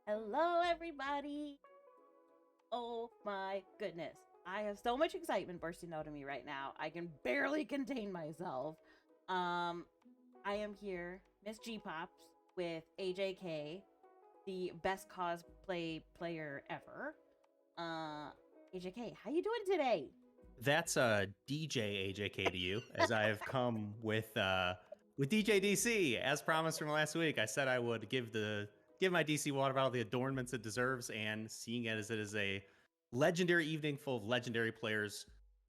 Hello, everybody. Oh my goodness. I have so much excitement bursting out of me right now. I can barely contain myself. I am here, MissGPops, with AJK, the best cosplay player ever. AJK, how you doing today? That's DJ AJK to you, as I have come with DJ DC as promised from last week. I said I would give my DC water bottle the adornments it deserves, and seeing it as it is a legendary evening full of legendary players,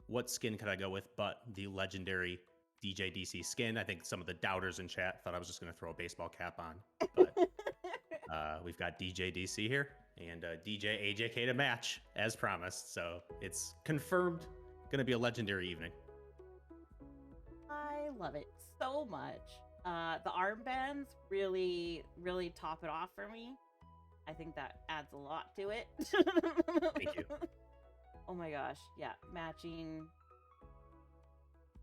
what skin could I go with but the legendary DJ DC skin? I think some of the doubters in chat thought I was just going to throw a baseball cap on, but we've got DJ DC here and DJ AJK to match as promised, so it's confirmed. Gonna be a legendary evening. I love it so much. The armbands really top it off for me. I think that adds a lot to it. Thank you. Oh my gosh, yeah, matching.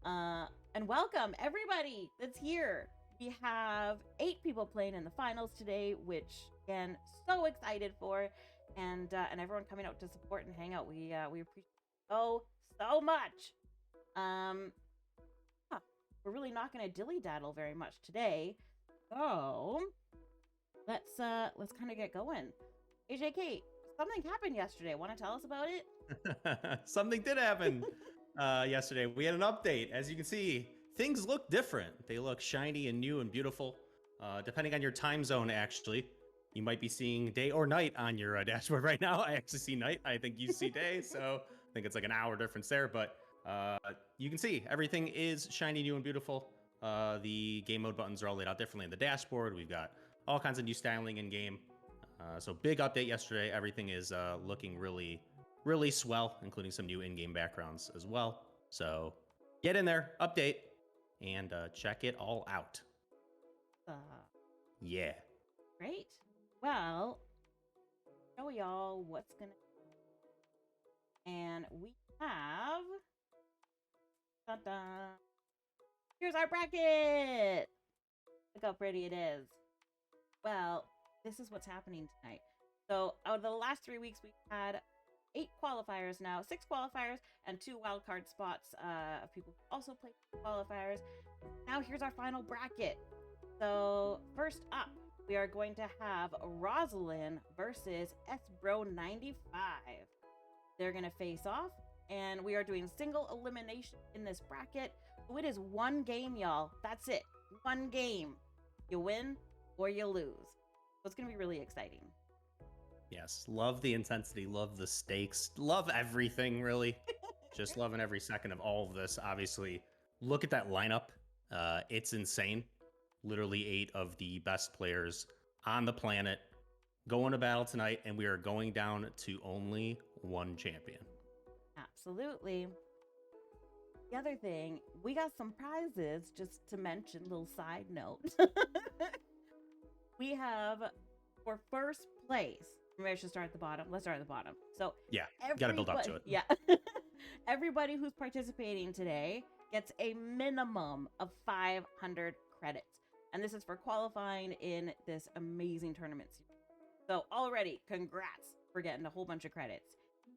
And welcome everybody that's here. We have 8 people playing in the finals today, which again, so excited for, and everyone coming out to support and hang out. We appreciate so much. We're really not going to dilly-daddle very much today, so let's kind of get going. AJK, something happened yesterday. Want to tell us about it? Something did happen yesterday. We had an update. As you can see, things look different. They look shiny and new and beautiful. Depending on your time zone, actually, you might be seeing day or night on your dashboard right now. I actually see night. I think you see day, so I think it's like an hour difference there, but you can see everything is shiny, new, and beautiful. The game mode buttons are all laid out differently in the dashboard. We've got all kinds of new styling in game. So big update yesterday. Everything is looking really swell, including some new in-game backgrounds as well. So get in there, update, and check it all out. Yeah. Great. Well, show y'all what's gonna. And we have. Ta-da! Here's our bracket! Look how pretty it is. Well, this is what's happening tonight. So, out of the last 3 weeks, we've had 8 qualifiers now, 6 qualifiers, and 2 wildcard spots of people who also play qualifiers. Now, here's our final bracket. So, first up, we are going to have Rosalind versus SBro95. They're going to face off, and we are doing single elimination in this bracket. So it is one game, y'all. That's it. One game. You win or you lose. So it's going to be really exciting. Yes. Love the intensity. Love the stakes. Love everything, really. Just loving every second of all of this. Obviously, look at that lineup. It's insane. Literally 8 of the best players on the planet going to battle tonight, and we are going down to only one champion. Absolutely. The other thing, we got some prizes, just to mention, little side note. We have, for first place, maybe I should start at the bottom. Let's start at the bottom. So yeah, gotta build up to it. Yeah. Everybody who's participating today gets a minimum of 500 credits. And this is for qualifying in this amazing tournament series. So already, congrats for getting a whole bunch of credits.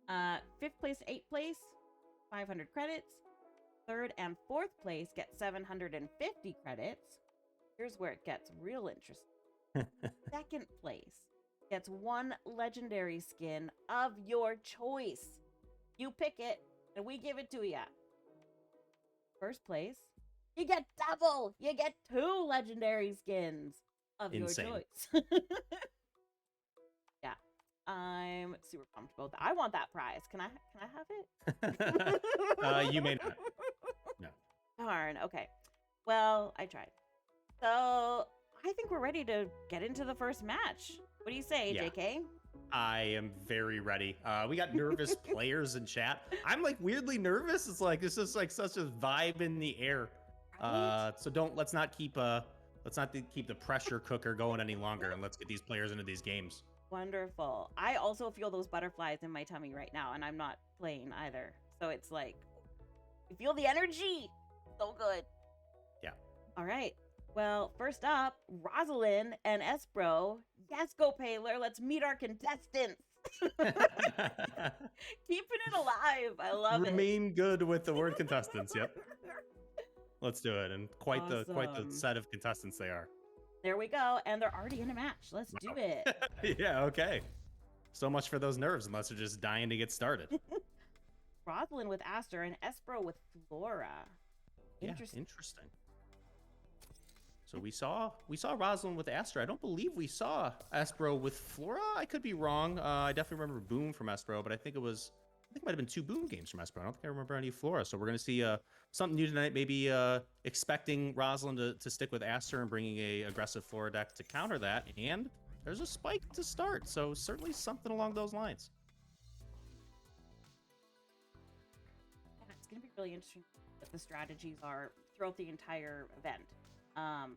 5th place, 8th place, 500 credits. 3rd and 4th place get 750 credits. Here's where it gets real interesting. 2nd place gets 1 legendary skin of your choice. You pick it, and we give it to you. 1st place, you get double. You get 2 legendary skins of Insane. your choice. Yeah, I'm super pumped about that. I want that prize. Can I have it? You may not. No. Darn. Okay. Well, I tried. So I think we're ready to get into the first match. What do you say, Yeah. JK? I am very ready. We got nervous players in chat. I'm like weirdly nervous. It's like this is like such a vibe in the air. Right? So let's not keep the pressure cooker going any longer, and let's get these players into these games. Wonderful. I also feel those butterflies in my tummy right now, and I'm not playing either. So it's like, you feel the energy. So good. Yeah. All right. Well, first up, Rosalind and Espro. Yes, go Paler. Let's meet our contestants. Keeping it alive. I love it. Remain good with the word contestants. Yep. Let's do it. And quite the Awesome. set of contestants they are. There we go. And they're already in a match. Let's do it. Yeah, okay. So much for those nerves, unless they're just dying to get started. Rosalind with Aster and Espro with Flora. Interesting. So we saw Rosalind with Aster. I don't believe we saw Espro with Flora. I could be wrong. I definitely remember Boom from Espro, but I think it might have been 2 Boom games from Espro. I don't think I remember any Flora. So we're going to see something new tonight. Maybe expecting Rosalind to stick with Aster and bringing a aggressive Flora deck to counter that. And there's a spike to start. So certainly something along those lines. Yeah, it's going to be really interesting what the strategies are throughout the entire event.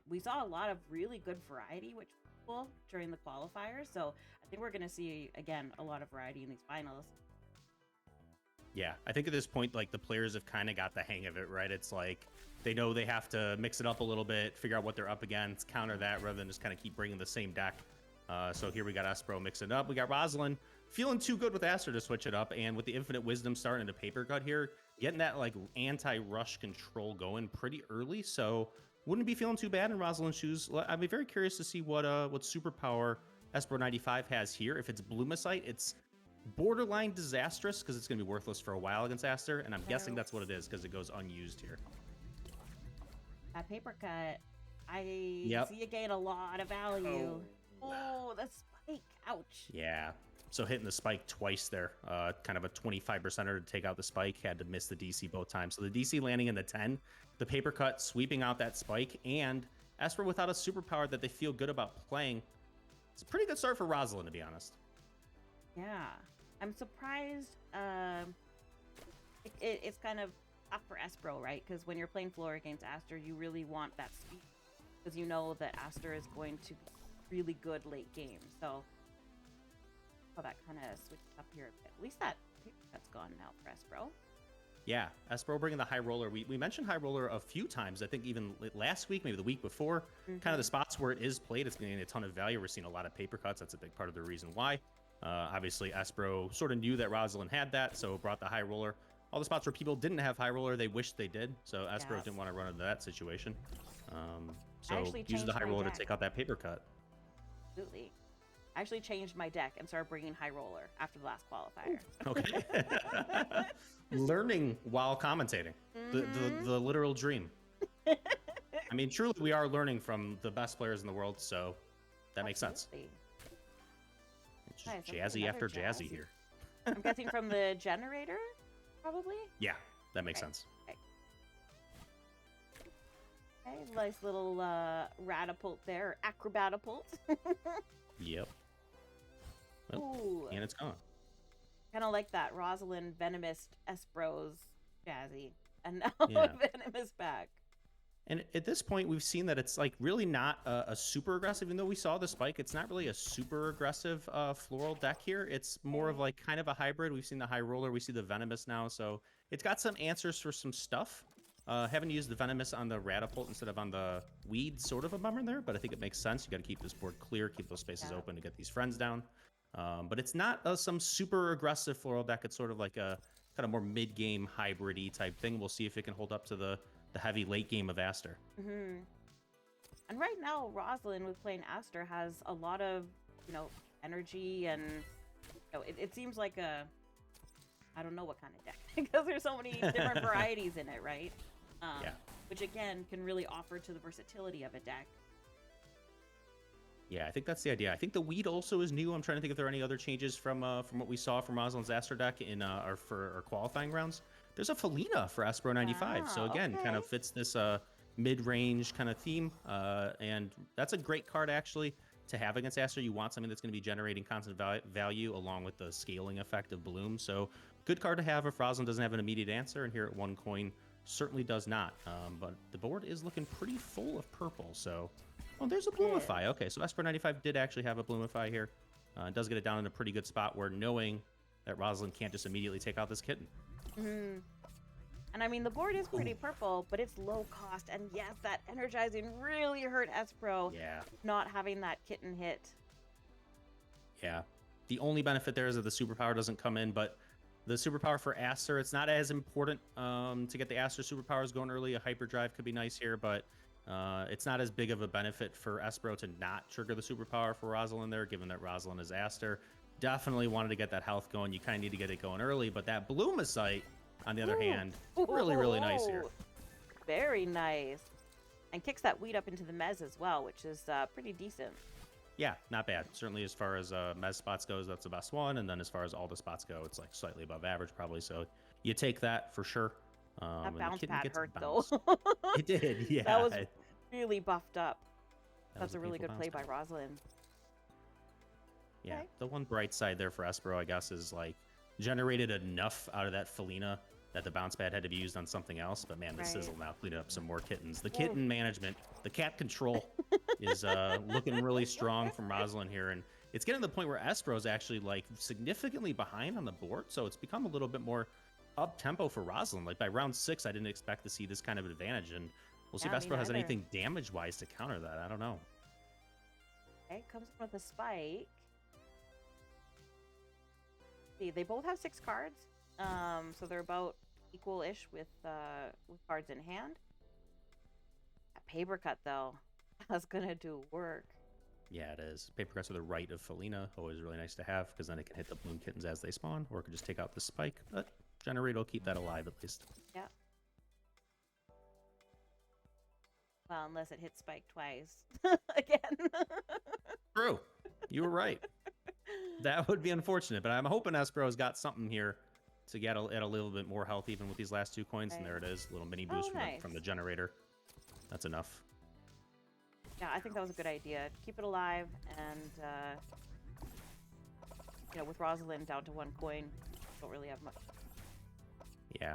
We saw a lot of really good variety, which was cool during the qualifiers. So I think we're going to see, again, a lot of variety in these finals. Yeah, I think at this point, like, the players have kind of got the hang of it, right? It's like they know they have to mix it up a little bit, figure out what they're up against, counter that, rather than just kind of keep bringing the same deck. So here we got Espro mixing it up. We got Rosalind feeling too good with Aster to switch it up, and with the Infinite Wisdom starting to paper cut here, getting that, like, anti-rush control going pretty early, so wouldn't be feeling too bad in Rosalind's shoes. I'd be very curious to see what superpower Espro 95 has here. If it's Bloomisite, it's borderline disastrous because it's going to be worthless for a while against Aster, and I'm guessing that's what it is because it goes unused here. That paper cut, I see you gain a lot of value. Oh, the spike. Ouch. Yeah. So hitting the spike twice there, kind of a 25%er to take out the spike, had to miss the DC both times. So the DC landing in the 10, the paper cut sweeping out that spike, and Esper without a superpower that they feel good about playing. It's a pretty good start for Rosalind, to be honest. Yeah. I'm surprised. It's kind of tough for Espro, right? Because when you're playing Flora against Aster, you really want that speed. Because you know that Aster is going to be really good late game. So that kind of switches up here a bit. At least that paper cut's gone now for Espro. Yeah, Espro bringing the high roller. We mentioned high roller a few times. I think even last week, maybe the week before, kind of the spots where it is played, it's getting a ton of value. We're seeing a lot of paper cuts. That's a big part of the reason why. Obviously, Espro sort of knew that Rosalind had that, so brought the high roller. All the spots where people didn't have high roller, they wished they did. So Espro didn't want to run into that situation. So using the high roller to take out that paper cut. Absolutely. I actually changed my deck and started bringing high roller after the last qualifier. Okay. Learning while commentating. The literal dream. I mean, truly, we are learning from the best players in the world, so that makes sense. It's just jazzy after jazzy here. I'm guessing from the generator, probably? Yeah, that makes sense. Okay, nice little ratapult there, acrobatapult. Yep. Well, and it's gone. Kind of like that Rosalind Venomous Espro's jazzy, and now Venomous back. And at this point, we've seen that it's like really not a super aggressive, even though we saw the spike, it's not really a super aggressive floral deck here. It's more of like kind of a hybrid. We've seen the high roller, we see the Venomous now, so it's got some answers for some stuff. Having used the Venomous on the Ratapult instead of on the Weed, sort of a bummer there, but I think it makes sense. You got to keep this board clear, keep those spaces open to get these friends down. But it's not some super aggressive floral deck. It's sort of like a kind of more mid-game hybrid-y type thing. We'll see if it can hold up to the heavy late game of Aster. And right now, Rosalind with playing Aster has a lot of, energy, and it seems like I don't know what kind of deck, because there's so many different varieties in it, right? Which again can really offer to the versatility of a deck. Yeah, I think that's the idea. I think the Weed also is new. I'm trying to think if there are any other changes from what we saw from Rosalind's Aster deck in our qualifying rounds. There's a Felina for Espro 95, so again, kind of fits this mid-range kind of theme, and that's a great card actually to have against Aster. You want something that's going to be generating constant value along with the scaling effect of Bloom, so good card to have if Rosalind doesn't have an immediate answer, and here at OneCoin certainly does not. But the board is looking pretty full of purple, so Oh, there's a Is. Bloomify. Okay, so Esper 95 did actually have a Bloomify here. It does get it down in a pretty good spot where knowing that Rosalind can't just immediately take out this kitten. Mm-hmm. And I mean, the board is pretty purple, but it's low cost. And yes, that energizing really hurt Espro. Yeah. Not having that kitten hit. Yeah. The only benefit there is that the superpower doesn't come in, but the superpower for Aster, it's not as important to get the Aster superpowers going early. A hyperdrive could be nice here, but it's not as big of a benefit for Espro to not trigger the superpower for Rosalind there, given that Rosalind is Aster. Definitely wanted to get that health going. You kind of need to get it going early, but that Bloomicite, on the other hand, really nice here. Very nice. And kicks that weed up into the mez as well, which is pretty decent. Yeah, not bad. Certainly as far as mez spots goes, that's the best one. And then as far as all the spots go, it's like slightly above average probably. So you take that for sure. That bounce pad hurt though. It did, yeah. That was really buffed up. That's a really good play pad. by Rosalind. Yeah, Okay. the one bright side there for Espero, I guess, is like generated enough out of that Felina that the bounce pad had to be used on something else. But man, the sizzle now cleaned up some more kittens. The kitten management, the cat control is looking really strong from Rosalind here. And it's getting to the point where Espero is actually like significantly behind on the board. So it's become a little bit more up tempo for Rosalind. Like by round 6, I didn't expect to see this kind of advantage. And we'll see if Espero has anything damage wise to counter that. I don't know. Okay, comes in with a spike. See, they both have 6 cards. So they're about equal-ish with cards in hand. That paper cut though, that's gonna do work. Yeah, it is. Paper cuts to the right of Felina, always really nice to have, because then it can hit the bloom kittens as they spawn, or it could just take out the spike, but Generate will keep that alive at least. Yeah. Well, unless it hits spike twice. Again. True. You were right. That would be unfortunate, but I'm hoping Espero's got something here to get at a little bit more health even with these last 2 coins, and there it is. A little mini boost from the generator. That's enough. Yeah, I think that was a good idea. Keep it alive, and you know, with Rosalind down to 1 coin, don't really have much. Yeah.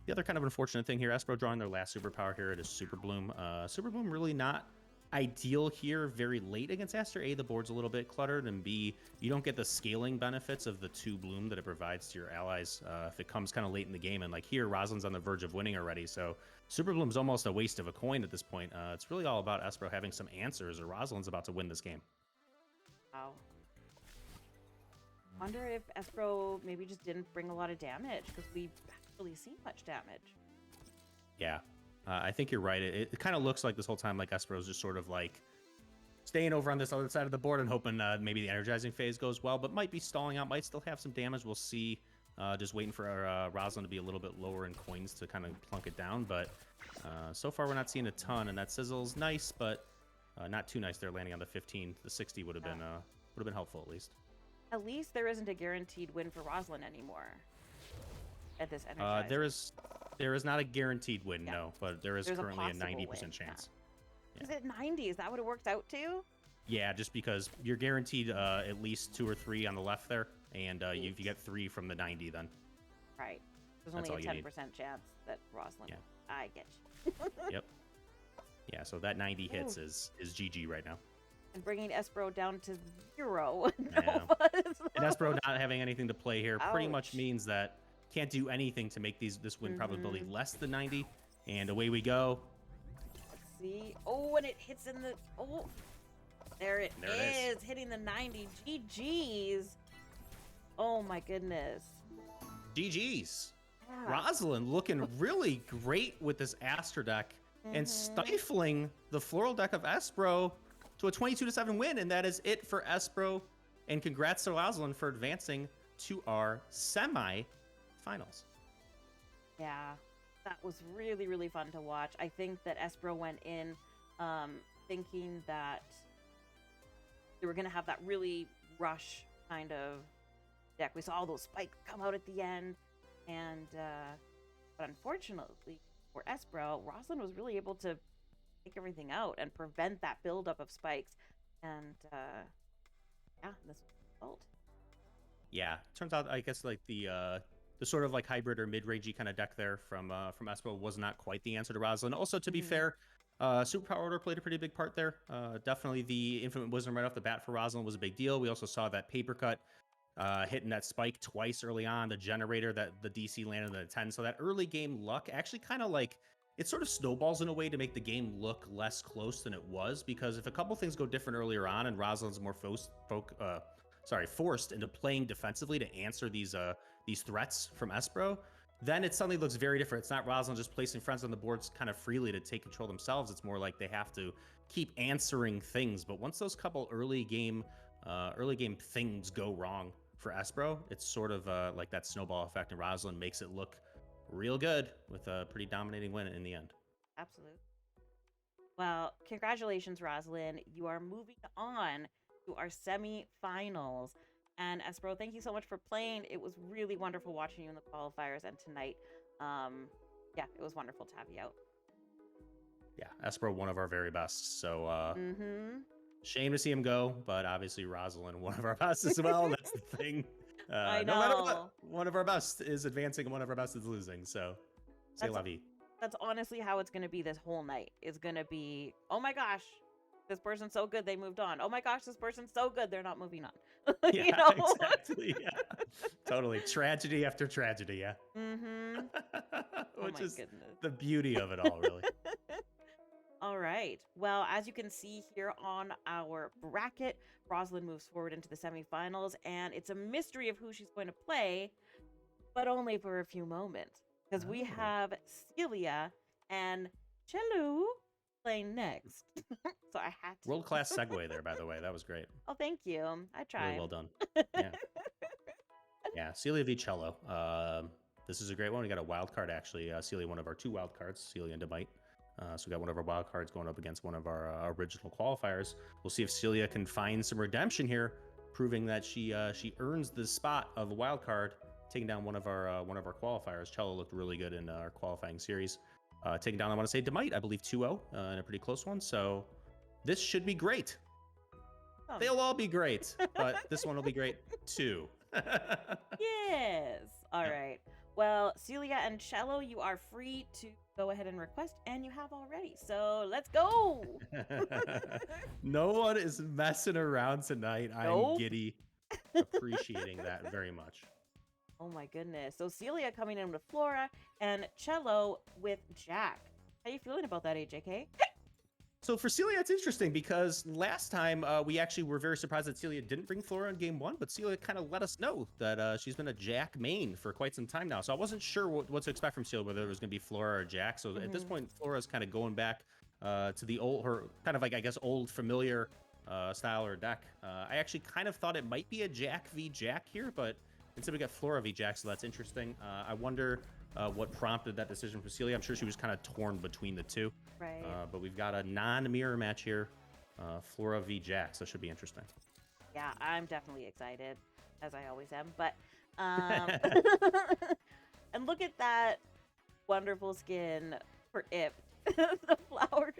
The other kind of unfortunate thing here, Espero drawing their last superpower here. It is Super Bloom. Super Bloom really not ideal here very late against Aster. A, the board's a little bit cluttered, and B, you don't get the scaling benefits of the 2 Bloom that it provides to your allies if it comes kind of late in the game. And like here, Rosalind's on the verge of winning already, so Super Bloom's almost a waste of a coin at this point. It's really all about Espero having some answers, or Rosalind's about to win this game. Wow. Wonder if Espero maybe just didn't bring a lot of damage, because we haven't really seen much damage. Yeah. I think you're right. It kind of looks like this whole time like Espero's just sort of like staying over on this other side of the board and hoping maybe the energizing phase goes well, but might be stalling out, might still have some damage. We'll see. Just waiting for Rosalind to be a little bit lower in coins to kind of plunk it down. But so far we're not seeing a ton, and that sizzle's nice, but not too nice there, landing on the 15. The 60 would have been helpful at least. At least there isn't a guaranteed win for Rosalind anymore at this energizing. There is not a guaranteed win, no, but there's currently a 90% win. chance. Yeah. Is it 90? Is that what it works out to? Yeah, just because you're guaranteed at least 2 or 3 on the left there, and if you get 3 from the 90, then right. There's only a 10% chance that Rosalind. Yeah. I get you. Yep. Yeah, so that 90 hits is GG right now. And bringing Espero down to 0. Yeah. And Espero not having anything to play here pretty much means that can't do anything to make this win probability less than 90. And away we go. Let's see. Oh, and it hits in the... Oh, there it is. Hitting the 90. GG's. Oh, my goodness. GG's. Yeah. Rosalind looking really great with this Aster deck and stifling the floral deck of Espero to a 22-7 win. And that is it for Espero. And congrats to Rosalind for advancing to our semi-finals. Yeah, that was really, really fun to watch. I think that Espero went in thinking that they were going to have that really rush kind of deck. We saw all those spikes come out at the end. And but unfortunately for Espero, Rosalind was really able to take everything out and prevent that buildup of spikes. And yeah, this was the result. Yeah, turns out I guess like the sort of like hybrid or mid-rangey kind of deck there from Espero was not quite the answer to Rosalind. Also, to be fair, Superpower order played a pretty big part there. Definitely the Infinite Wisdom right off the bat for Rosalind was a big deal. We also saw that paper cut hitting that spike twice early on, the generator that the DC landed in the 10. So that early game luck actually kind of like it sort of snowballs in a way to make the game look less close than it was, because if a couple things go different earlier on and Rosalind's more forced into playing defensively to answer these threats from Espro, then it suddenly looks very different. It's not Rosalind just placing friends on the boards kind of freely to take control themselves. It's more like they have to keep answering things. But once those couple early game things go wrong for Espro, it's sort of like that snowball effect, and Rosalind makes it look real good with a pretty dominating win in the end. Absolutely. Well, congratulations, Rosalind. You are moving on to our semi-finals. And Espro, thank you so much for playing. It was really wonderful watching you in the qualifiers and tonight. Yeah, it was wonderful to have you out. Yeah, Espro, one of our very best. So shame to see him go, but obviously Rosalind, one of our best as well. That's the thing. I know. No matter what, one of our best is advancing and one of our best is losing. So, c'est la vie. That's honestly how it's going to be this whole night. It's going to be, oh my gosh, this person's so good, they moved on. Oh my gosh, this person's so good, they're not moving on. Yeah, you know? Exactly. Yeah, totally. Tragedy after tragedy. Yeah. Which is goodness. the beauty of it all, really. All right. Well, as you can see here on our bracket, Rosalind moves forward into the semifinals, and it's a mystery of who she's going to play, but only for a few moments, because we have Celia and Chelu playing next. So I had to. World-class segue there, by the way. That was great. Oh, thank you. I tried. Really well done. Yeah. Yeah, Celia v. Cello. This is a great one. We got a wild card, actually. Celia, one of our 2 wild cards, Celia and Demite. So we got one of our wild cards going up against one of our original qualifiers. We'll see if Celia can find some redemption here, proving that she earns the spot of a wild card, taking down one of our qualifiers. Cello looked really good in our qualifying series. Taking down, I want to say, Demite, I believe 2-0 in a pretty close one. So this should be great. Oh. They'll all be great, but this one will be great too. Yes. All right. Well, Celia and Cello, you are free to go ahead and request, and you have already. So let's go. No one is messing around tonight. I'm giddy. Appreciating that very much. Oh my goodness. So Celia coming in with Flora and Cello with Jack. How you feeling about that, AJK? So for Celia, it's interesting because last time we actually were very surprised that Celia didn't bring Flora in game 1, but Celia kind of let us know that she's been a Jack main for quite some time now. So I wasn't sure what to expect from Celia, whether it was going to be Flora or Jack. So at this point, Flora's kind of going back to the her kind of like, I guess, old familiar style or deck. I actually kind of thought it might be a Jack v Jack here, but instead we got Flora v Jack, so that's interesting. I wonder what prompted that decision for Celia. I'm sure she was kind of torn between the two. Right. But we've got a non-mirror match here, Flora v Jack, so it should be interesting. Yeah, I'm definitely excited, as I always am. But and look at that wonderful skin for Ip. The flowers.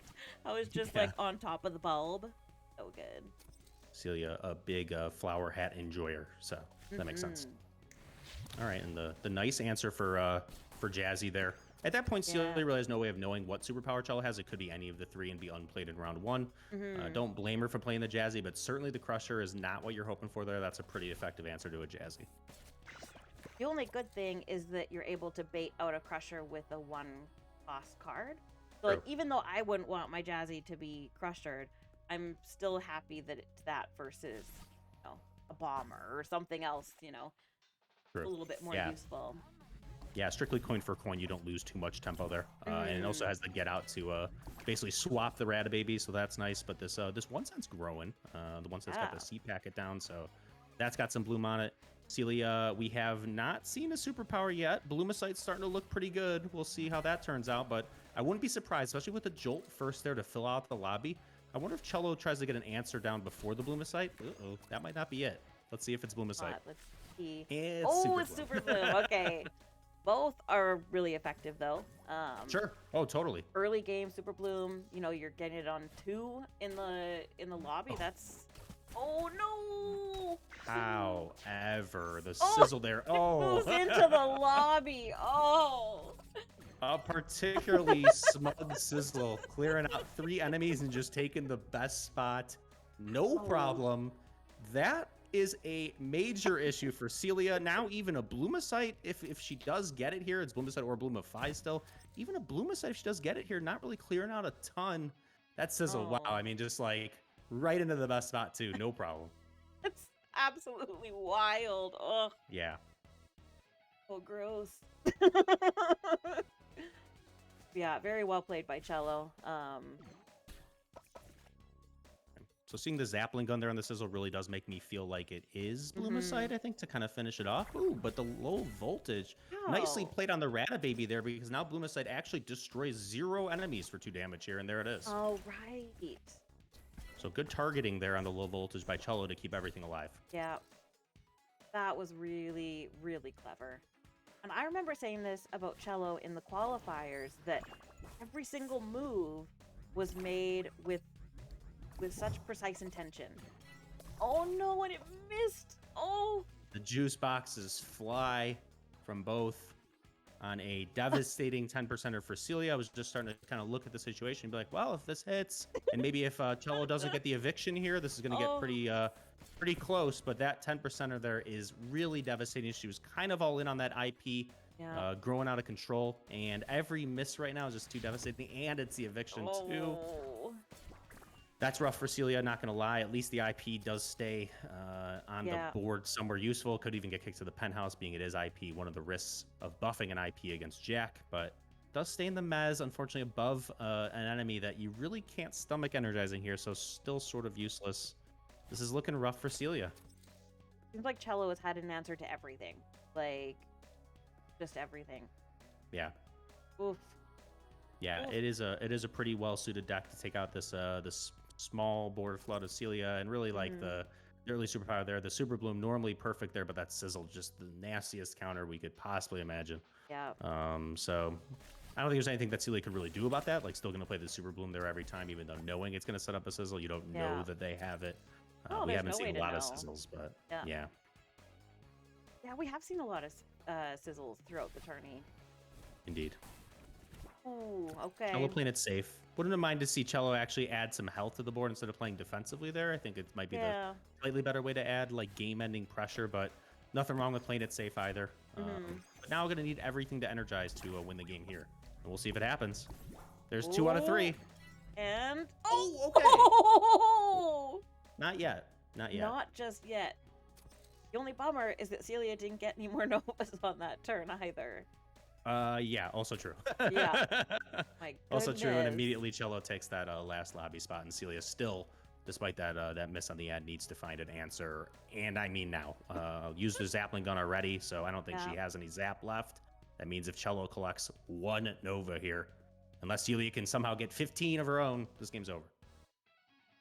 I was just like on top of the bulb. So good. Celia, a big flower hat enjoyer, so that makes sense. All right, and the nice answer for Jazzy there. At that point, Celia really has no way of knowing what superpower Cello has. It could be any of the 3 and be unplayed in round 1. Don't blame her for playing the Jazzy, but certainly the Crusher is not what you're hoping for there. That's a pretty effective answer to a Jazzy. The only good thing is that you're able to bait out a Crusher with a 1-cost card. So like, even though I wouldn't want my Jazzy to be Crushered, I'm still happy that it's that versus, a Bomber or something else, a little bit more useful. Yeah, strictly coin for coin, you don't lose too much tempo there. And it also has the get out to basically swap the Ratababy, so that's nice. But this one set's growing. The one set's got the C packet down, so that's got some bloom on it. Celia, we have not seen a superpower yet. Bloomicite's starting to look pretty good. We'll see how that turns out, but I wouldn't be surprised, especially with the Jolt first there to fill out the lobby. I wonder if Cello tries to get an answer down before the Bloomicite. Uh-oh, that might not be it. Let's see if it's Bloomicite. Let's see. It's Super Bloom. Okay. Both are really effective, though. Sure. Oh, totally. Early game, Super Bloom. You're getting it on 2 in the lobby. That's. Oh no! However, the sizzle there. Oh, moves into the lobby. Oh. A particularly smug Sizzle, clearing out 3 enemies and just taking the best spot. No problem. That is a major issue for Celia. Now even a Bloomicite, if she does get it here, it's Bloomicite or Bloomify still. Even a Bloomicite, if she does get it here, not really clearing out a ton. That Sizzle, wow. I mean, just like right into the best spot too. No problem. That's absolutely wild. Ugh. Yeah. Oh, gross. Yeah, very well played by Cello. So seeing the Zappling gun there on the Sizzle really does make me feel like it is Bloomicite, I think, to kind of finish it off. Ooh, but the low voltage. Nicely played on the Ratababy there, because now Bloomicite actually destroys 0 enemies for 2 damage here, and there it is. Oh, right. So good targeting there on the low voltage by Cello to keep everything alive. Yeah. That was really, really clever. And I remember saying this about Cello in the qualifiers, that every single move was made with such precise intention. Oh no, and it missed! Oh! The juice boxes fly from both on a devastating 10%er for Celia. I was just starting to kind of look at the situation and be like, well, if this hits, and maybe if Cello doesn't get the eviction here, this is going to get pretty close, but that 10%er there is really devastating. She was kind of all in on that IP, growing out of control, and every miss right now is just too devastating, and it's the eviction too. That's rough for Celia, not going to lie. At least the IP does stay on the board somewhere useful. Could even get kicked to the penthouse, being it is IP, one of the risks of buffing an IP against Jack, but does stay in the mez, unfortunately, above an enemy that you really can't stomach energizing here, so still sort of useless. This is looking rough for Celia. Seems like Cello has had an answer to everything. Like, just everything. Yeah. Oof. Yeah, Oof. it is a pretty well-suited deck to take out this small board flood of Celia, and really like the early superpower there. The Super Bloom normally perfect there, but that Sizzle just the nastiest counter we could possibly imagine. Yeah. So I don't think there's anything that Celia could really do about that. Like, still going to play the Super Bloom there every time, even though knowing it's going to set up a Sizzle, you don't know that they have it. We haven't seen a lot of Sizzles, but yeah. Yeah, we have seen a lot of Sizzles throughout the tourney. Indeed. Oh, okay. Cello playing it safe. Wouldn't have mind to see Cello actually add some health to the board instead of playing defensively there. I think it might be the slightly better way to add like game-ending pressure, but nothing wrong with playing it safe either. But now we're going to need everything to energize to win the game here. And we'll see if it happens. There's 2 out of 3. And... okay. Oh! Not yet. Not yet. Not just yet. The only bummer is that Celia didn't get any more Novas on that turn either. Yeah, also true. Yeah. My also true, and goodness. immediately Cello takes that last lobby spot, and Celia still, despite that that miss on the ad, needs to find an answer, and I mean now. Used the Zappling gun already, so I don't think she has any Zap left. That means if Cello collects 1 Nova here, unless Celia can somehow get 15 of her own, this game's over.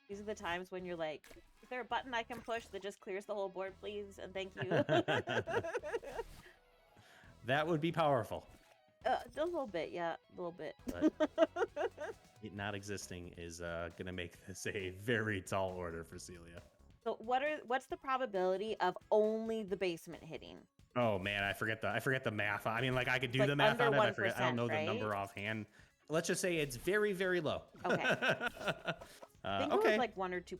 These are the times when you're like, is there a button I can push that just clears the whole board, please? And thank you. That would be powerful. A little bit, yeah, a little bit. But it not existing is going to make this a very tall order for Celia. So what's the probability of only the basement hitting? Oh man, I forget the math. I mean, like I could do the math on it. I don't know the number offhand. Let's just say it's very, very low. Okay. I think it was like 1 or 2%.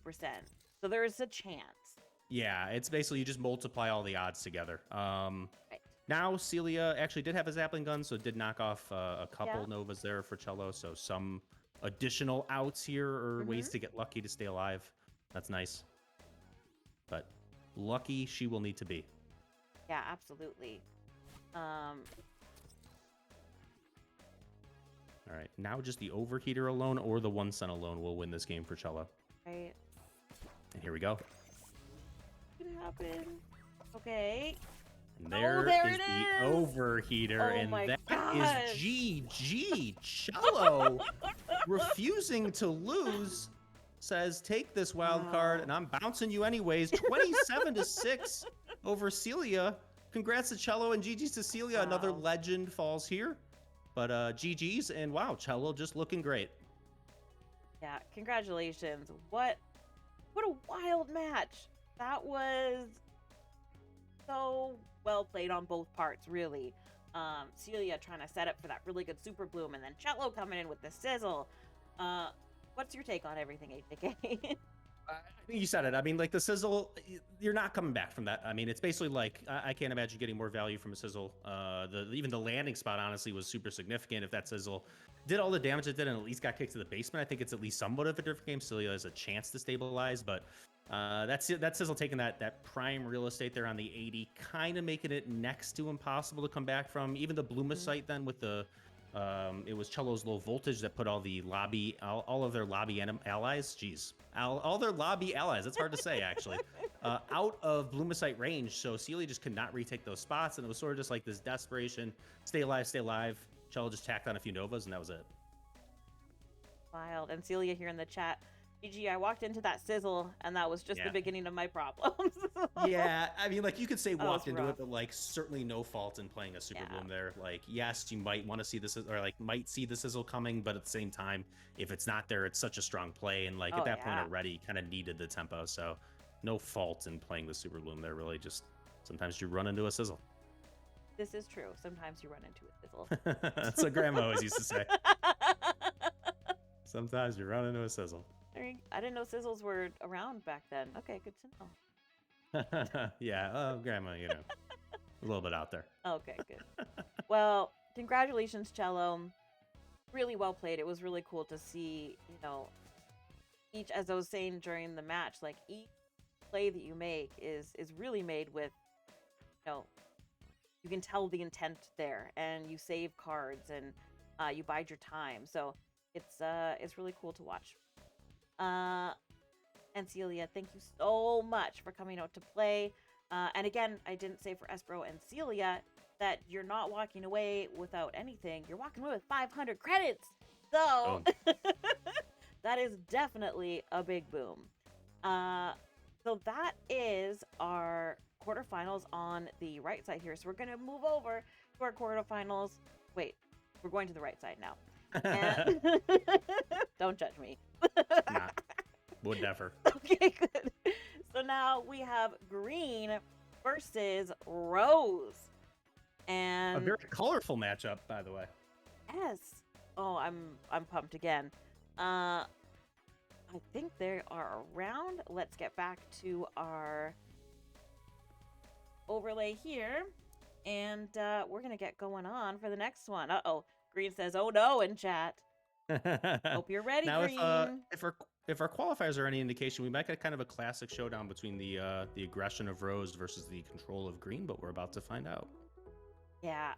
So there is a chance. Yeah, it's basically you just multiply all the odds together. Right. Now Celia actually did have a Zappling gun, so it did knock off a couple Novas there for Cello. So some additional outs here or ways to get lucky to stay alive. That's nice. But lucky she will need to be. Yeah, absolutely. All right, now just the Overheater alone or the 1 cent alone will win this game for Cello. Right. And here we go. What happened? Okay. And there is the Overheater, and that is GG. Cello refusing to lose says, take this wild card, and I'm bouncing you anyways. 27-6 over Celia. Congrats to Cello, and GG's to Celia. Another legend falls here. But GG's, and wow, Cello just looking great. Yeah, congratulations. What a wild match. That was so well played on both parts, really. Celia trying to set up for that really good Super Bloom, and then Cello coming in with the sizzle. What's your take on everything, AJK? I think you said it. I mean, like the sizzle, you're not coming back from that. I mean, it's basically like I can't imagine getting more value from a sizzle. Even the landing spot honestly was super significant. If that sizzle did all the damage it did and at least got kicked to the basement, I think it's at least somewhat of a different game. Celia has a chance to stabilize, but that sizzle taking that prime real estate there on the 80, kind of making it next to impossible to come back from. Even the Bloomicite then with the it was Cello's low voltage that put all the lobby, all of their lobby allies, geez, all their lobby allies, that's hard to say actually, out of Bloomicite range. So Celia just could not retake those spots, and it was sort of just like this desperation, stay alive, stay alive. Cello just tacked on a few Novas, and that was it. Wild. And Celia here in the chat, GG, I walked into that sizzle, and that was just the beginning of my problems. Yeah, I mean, like you could say walked into rough. it, but like certainly no fault in playing a Super Bloom there. Like, yes, you might want to see this, or like might see the sizzle coming, but at the same time, if it's not there, it's such a strong play, and like at that point already, kind of needed the tempo. So, no fault in playing the Super Bloom there. Really, just sometimes you run into a sizzle. This is true. Sometimes you run into a sizzle. That's what Grandma always used to say. Sometimes you run into a sizzle. I didn't know sizzles were around back then. Okay, good to know. Yeah, Grandma, you know, a little bit out there. Okay, good. Well, congratulations, Cello. Really well played. It was really cool to see, you know, each, as I was saying during the match, like each play that you make is really made with, you know, you can tell the intent there, and you save cards, and you bide your time. So it's really cool to watch. And Celia, thank you so much for coming out to play. And again, I didn't say for Espro and Celia that you're not walking away without anything. You're walking away with 500 credits. So that is definitely a big boom. So that is our quarterfinals on the right side here. So we're going to move over to our quarterfinals. Wait, we're going to the right side now. And don't judge me. Nah, would never. Okay, good. So now we have green versus rose. And a very colorful matchup, by the way. Yes. Oh, I'm pumped again. I think they are around. Let's get back to our overlay here. And we're going to get going on for the next one. Uh-oh. Green says, oh no, in chat. Hope you're ready, now, Green. if our qualifiers are any indication, we might get kind of a classic showdown between the aggression of Rose versus the control of Green, but we're about to find out. Yeah,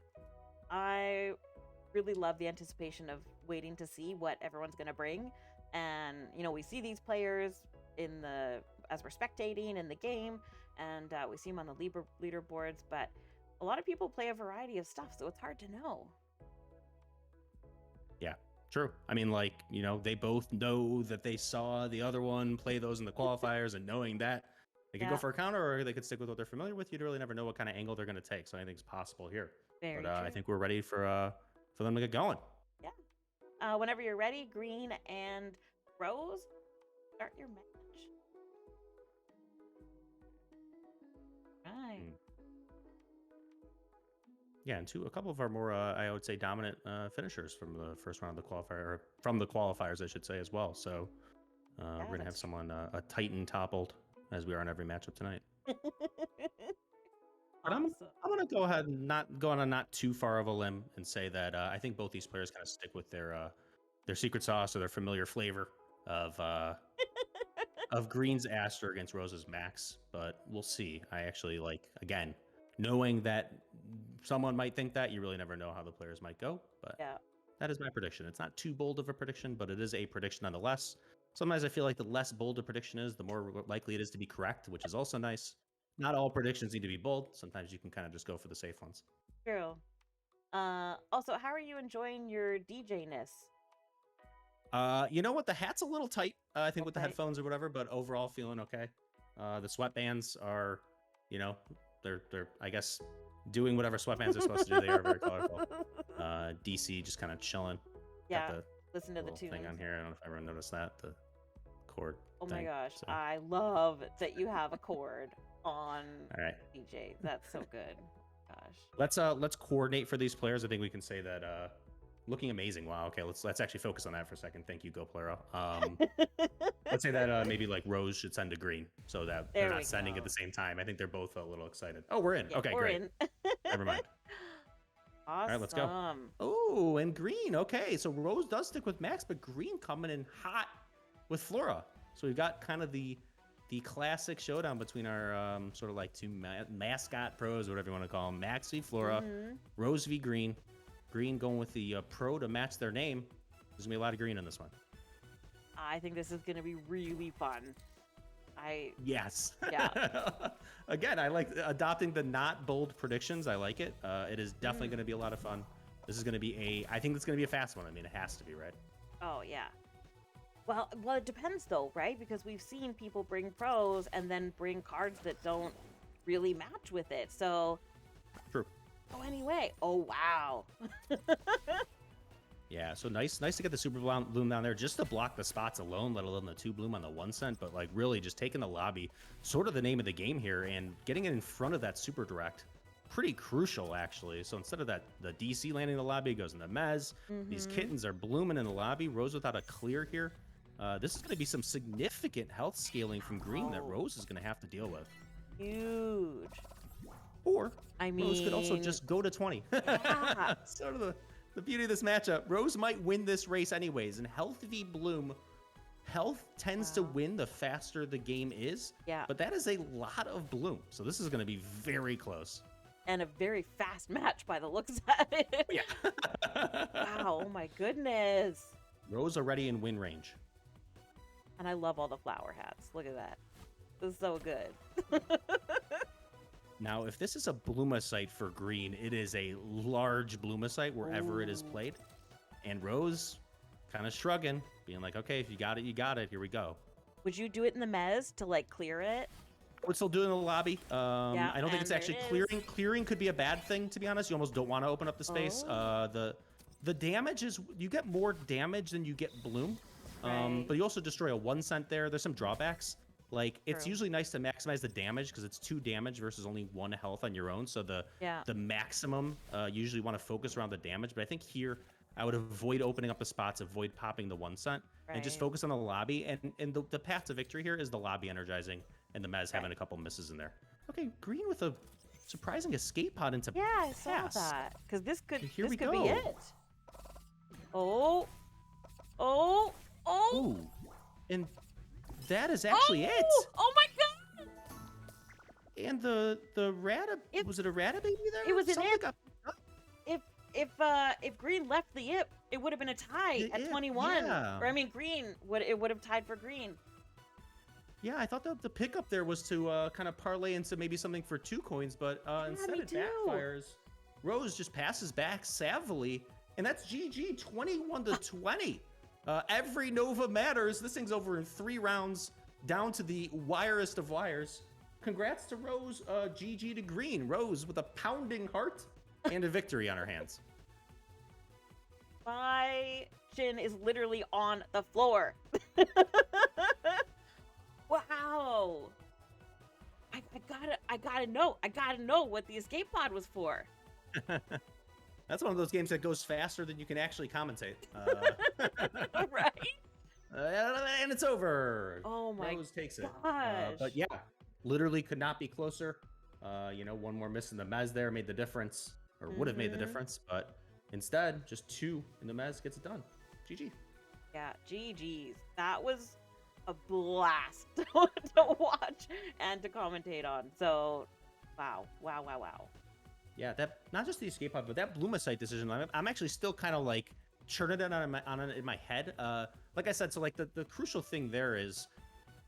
I really love the anticipation of waiting to see what everyone's gonna bring, and you know, we see these players as we're spectating in the game, and we see them on the leaderboards, but a lot of people play a variety of stuff, so it's hard to know. Yeah. True. I mean, like, you know, they both know that they saw the other one play those in the qualifiers, and knowing that they could go for a counter, or they could stick with what they're familiar with. You'd really never know what kind of angle they're going to take. So anything's possible here. Very but true. I think we're ready for them to get going. Yeah. Whenever you're ready, Green and Rose, start your match. Right. Yeah, and a couple of our more, I would say, dominant finishers from the first round of the qualifier, or from the qualifiers, I should say, as well. So we're going to have someone, a Titan toppled, as we are in every matchup tonight. But I'm going to go ahead and not go on a not too far of a limb and say that I think both these players kind of stick with their secret sauce or their familiar flavor of Green's Aster against Rose's Max. But we'll see. I actually like, again, knowing that someone might think that, you really never know how the players might go. But that is my prediction. It's not too bold of a prediction, but it is a prediction nonetheless. Sometimes I feel like the less bold a prediction is, the more likely it is to be correct, which is also nice. Not all predictions need to be bold. Sometimes you can kind of just go for the safe ones. True. Also, how are you enjoying your DJ-ness? You know what? The hat's a little tight, I think, with the headphones or whatever, but overall feeling okay. The sweatbands are, you know, they're I guess, doing whatever sweatbands are supposed to do. They are very colorful. DC just kind of chilling. Yeah, listen to the tunes. Thing on here. I don't know if everyone noticed that. The cord. Oh my gosh, so. I love that you have a cord on All right. DJ. That's so good. gosh. Let's coordinate for these players. I think we can say that looking amazing. Wow. Okay, let's actually focus on that for a second. Thank you, GoPlero. Let's say that maybe like Rose should send to Green so that they're There we not sending go. at the same time. I think they're both a little excited. Oh, we're in. Yeah, Okay, we're great. in. Never mind. All right, let's go. Awesome. Oh, and Green. Okay, so Rose does stick with Max, but Green coming in hot with Flora. So we've got kind of the classic showdown between our sort of like two mascot pros, whatever you want to call them. Max v Flora, Rose v Green. Green going with the pro to match their name. There's gonna be a lot of green in this one. I think this is gonna be really fun. Yes. Yeah. Again, I like adopting the not bold predictions. I like it. It is definitely going to be a lot of fun. This is going to be I think it's going to be a fast one. I mean, it has to be, right? Oh yeah. Well, it depends though, right? Because we've seen people bring pros and then bring cards that don't really match with it. So. True. Oh, anyway. Oh wow. Yeah, so nice to get the super bloom down there just to block the spots alone, let alone the 2 bloom on the 1 cent. But like really just taking the lobby, sort of the name of the game here, and getting it in front of that super direct. Pretty crucial actually. So instead of the DC landing in the lobby, it goes in the Mez. These kittens are blooming in the lobby. Rose without a clear here. This is going to be some significant health scaling from Green that Rose is going to have to deal with. Huge. Or I mean, Rose could also just go to 20. Yeah. Sort of the beauty of this matchup. Rose might win this race anyways, and Health v Bloom. Health tends to win the faster the game is, Yeah. but that is a lot of Bloom. So this is going to be very close. And a very fast match by the looks at it. Yeah. Wow, oh my goodness. Rose already in win range. And I love all the flower hats. Look at that. This is so good. Now, if this is a Bloomicite for Green, it is a large Bloomicite wherever it is played. And Rose kind of shrugging, being like, okay, if you got it, you got it. Here we go. Would you do it in the Mez to like clear it? I would still do it in the lobby. Yeah, I don't think it's and actually there it clearing. Clearing could be a bad thing, to be honest. You almost don't want to open up the space. The damage is, you get more damage than you get Bloom. Right. But you also destroy a 1 cent there. There's some drawbacks. Like, it's True. usually nice to maximize the damage because it's 2 damage versus only 1 health on your own. So the maximum, usually want to focus around the damage. But I think here, I would avoid opening up the spots, avoid popping the 1 cent, and just focus on the lobby. And the path to victory here is the lobby energizing and the Mez having a couple misses in there. Okay, Green with a surprising escape pod into I saw pass. that. Because this could, Here this we could go. be it. Oh. Ooh. And that is actually it. Oh my god! And the was it a rata baby there? It was an Something ip. got- If Green left the ip, it would have been a tie The at ip, 21. yeah. Or I mean, Green would have tied for Green. Yeah, I thought the pickup there was to kind of parlay into maybe something for 2 coins, but instead me it too. backfires. Rose just passes back savvily, and that's GG 21 to 20. Every Nova matters. This thing's over in 3 rounds, down to the wirest of wires. Congrats to Rose. GG to Green. Rose with a pounding heart and a victory on her hands. My chin is literally on the floor. Wow. I gotta know what the escape pod was for. That's one of those games that goes faster than you can actually commentate. Right? And it's over. Oh my Rose takes it. gosh. But yeah, literally could not be closer. One more miss in the Mez there made the difference, or would have made the difference, but instead, just 2 in the Mez gets it done. GG. Yeah, GG's. That was a blast to watch and to commentate on. So, wow. Yeah, that not just the escape pod, but that Bloomicite decision. I'm actually still kind of like churning it in my head. Like I said, so like the crucial thing there is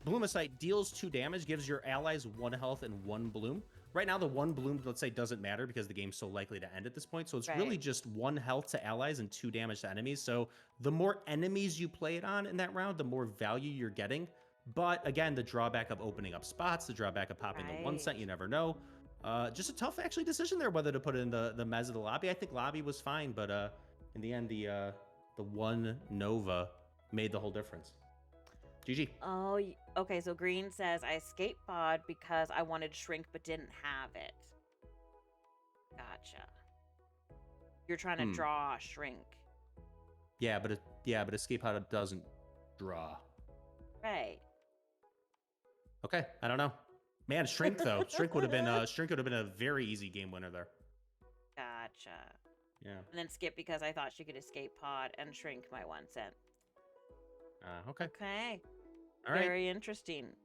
Bloomicite deals 2 damage, gives your allies 1 health and 1 bloom. Right now, the 1 bloom, let's say, doesn't matter because the game's so likely to end at this point. So it's really just 1 health to allies and 2 damage to enemies. So the more enemies you play it on in that round, the more value you're getting. But again, the drawback of opening up spots, the drawback of popping the 1 cent, you never know. Just a tough, actually, decision there whether to put in the Mez of the lobby. I think lobby was fine, but in the end, the 1 Nova made the whole difference. GG. Oh, okay. So Green says I escaped pod because I wanted shrink but didn't have it. Gotcha. You're trying to Hmm. draw shrink. Yeah, but escape pod doesn't draw. Right. Okay, I don't know. Man, shrink though. Shrink would have been a very easy game winner there. Gotcha. Yeah. And then skip because I thought she could escape pod and shrink my 1 cent. Okay. Okay. All right. Very interesting.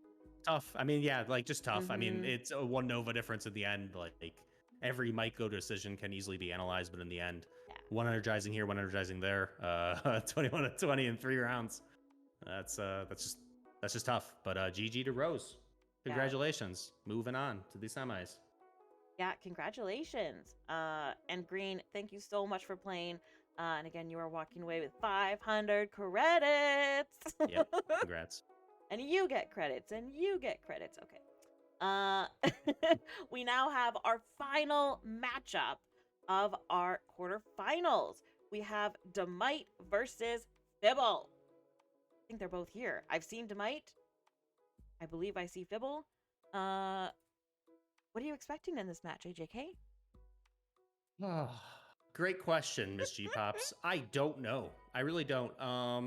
Tough. I mean, yeah, like just tough. I mean, Mhm. it's a 1 Nova difference at the end. Like every might go decision can easily be analyzed, but in the end, Yeah. 1 energizing here, 1 energizing there. 21 to 20 in 3 rounds. That's just tough. But GG to Rose. Congratulations. Moving on to the semis. Yeah, congratulations. And Green, thank you so much for playing. And again, you are walking away with 500 credits. Yep. Congrats. And you get credits, and you get credits. Okay. We now have our final matchup of our quarterfinals. We have Demite versus Fibble. I think they're both here. I've seen Demite. I believe I see Fibble. What are you expecting in this match, AJK? Great question, MissGPops. I don't know. I really don't.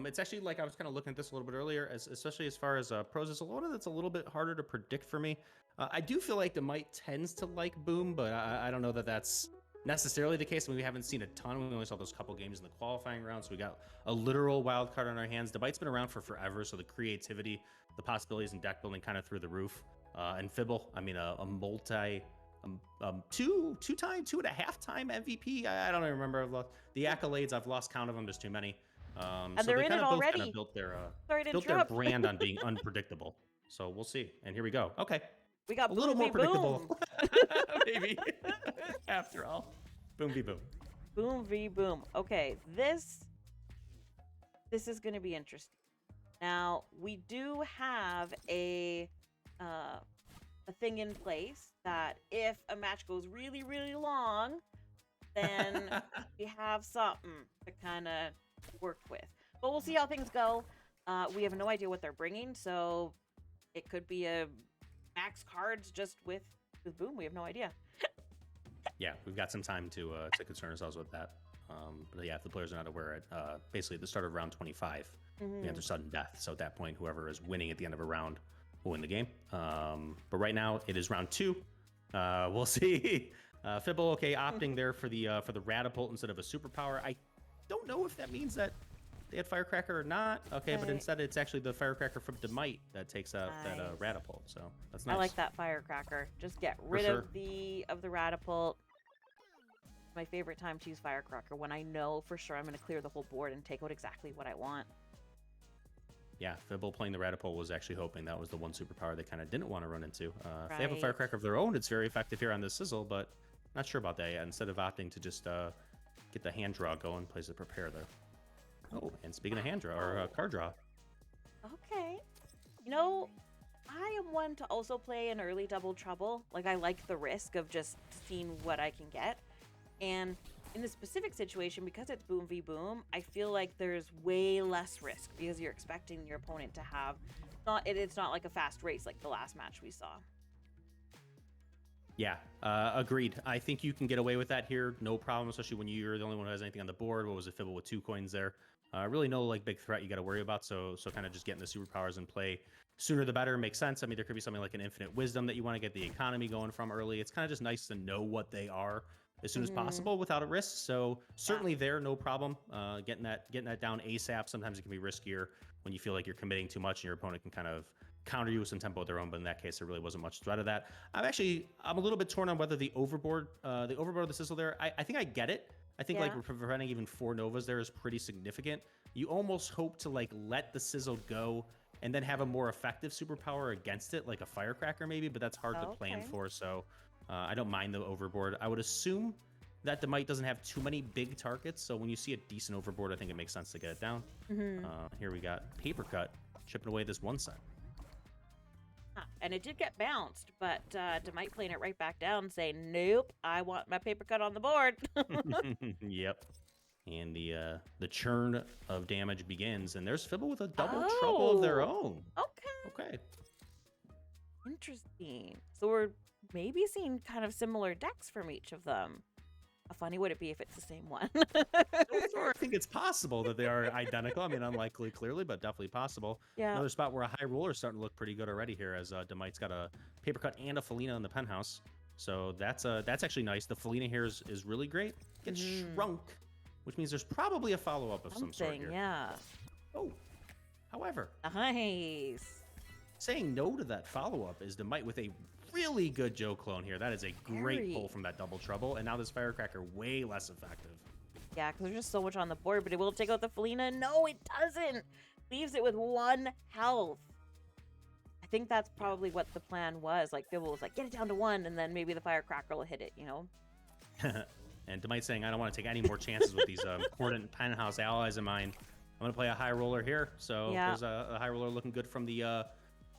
It's actually like I was kind of looking at this a little bit earlier, especially as far as pros. It's a lot that's a little bit harder to predict for me. I do feel like Demite tends to like Boom, but I don't know that that's necessarily the case. I mean, we haven't seen a ton. We only saw those couple games in the qualifying round, so we got a literal wild card on our hands. Demite's been around for forever, so the creativity, the possibilities in deck building kind of through the roof. And Fibble, I mean, a multi... 2.5-time MVP. I don't even remember. I've lost the accolades. I've lost count of them. There's too many. And so they're they in kind it of both already. kind of built their brand on being unpredictable. So we'll see. And here we go. Okay, We got a little more predictable, Boom. maybe. After all, Boom v Boom. Boom v Boom. Okay, this is going to be interesting. Now we do have a thing in place that if a match goes really, really long, then we have something to kind of work with. But we'll see how things go. We have no idea what they're bringing, so it could be a max cards just with Boom. We have no idea. Yeah, we've got some time to concern ourselves with that. But yeah, if the players are not aware, basically at the start of round 25, we enter sudden death. So at that point, whoever is winning at the end of a round will win the game. But right now it is round 2. We'll see. Fibble, okay, opting there for the Radipult instead of a superpower. I don't know if that means that they had Firecracker or not. Okay, but instead it's actually the Firecracker from Demite that takes out that Radipult. So that's nice. I like that Firecracker. Just get rid of the Radipult. My favorite time to use Firecracker when I know for sure I'm going to clear the whole board and take out exactly what I want. Yeah, Fibble playing the Radipult was actually hoping that was the one superpower they kind of didn't want to run into. Right. If they have a Firecracker of their own, it's very effective here on this Sizzle, but not sure about that yet. Instead of opting to just get the hand draw going, plays the prepare there. Oh, and speaking of hand draw, or card draw. Okay. You know, I am one to also play an early double trouble. Like, I like the risk of just seeing what I can get. And in this specific situation, because it's Boom v Boom, I feel like there's way less risk because you're expecting your opponent to have it's not like a fast race like the last match we saw. Yeah, agreed. I think you can get away with that here, no problem, especially when you're the only one who has anything on the board. What was it, Fibble with 2 coins there? Really no like big threat you got to worry about, so kind of just getting the superpowers in play sooner the better makes sense. I mean, there could be something like an Infinite Wisdom that you want to get the economy going from early. It's kind of just nice to know what they are as soon as possible without a risk. So certainly there, no problem. Getting that down ASAP. Sometimes it can be riskier when you feel like you're committing too much and your opponent can kind of counter you with some tempo of their own. But in that case, there really wasn't much threat of that. I'm a little bit torn on whether the overboard of the Sizzle there. I think I get it. I think like preventing even 4 Novas there is pretty significant. You almost hope to like let the Sizzle go and then have a more effective superpower against it, like a Firecracker maybe, but that's hard to plan for. So I don't mind the overboard. I would assume that the Demite doesn't have too many big targets, so when you see a decent overboard, I think it makes sense to get it down. Here we got Paper Cut chipping away this 1 set. And it did get bounced, but Demite playing it right back down, saying, nope, I want my Paper Cut on the board. Yep. And the churn of damage begins, and there's Fibble with a double trouble of their own. Okay. Interesting. So we're maybe seeing kind of similar decks from each of them. How funny would it be if it's the same one? So far, I think it's possible that they are identical. I mean, unlikely, clearly, but definitely possible. Yeah. Another spot where a high roller is starting to look pretty good already here, as Demite's got a paper cut and a Felina in the penthouse. So that's actually nice. The Felina here is really great. Gets shrunk, which means there's probably a follow-up of some sort here. Yeah. Oh, however, Nice. saying no to that follow-up is Demite with a really good Joe clone here. That is a great pull from that double trouble, and now this Firecracker way less effective. Yeah, because there's just so much on the board, but it will take out the Felina. No, it doesn't. Leaves it with 1 health. I think that's probably what the plan was. Like, Fibble was like, get it down to 1, and then maybe the Firecracker will hit it, you know? And Demite saying, I don't want to take any more chances with these important penthouse allies of mine. I'm going to play a high roller here. So there's a high roller looking good from the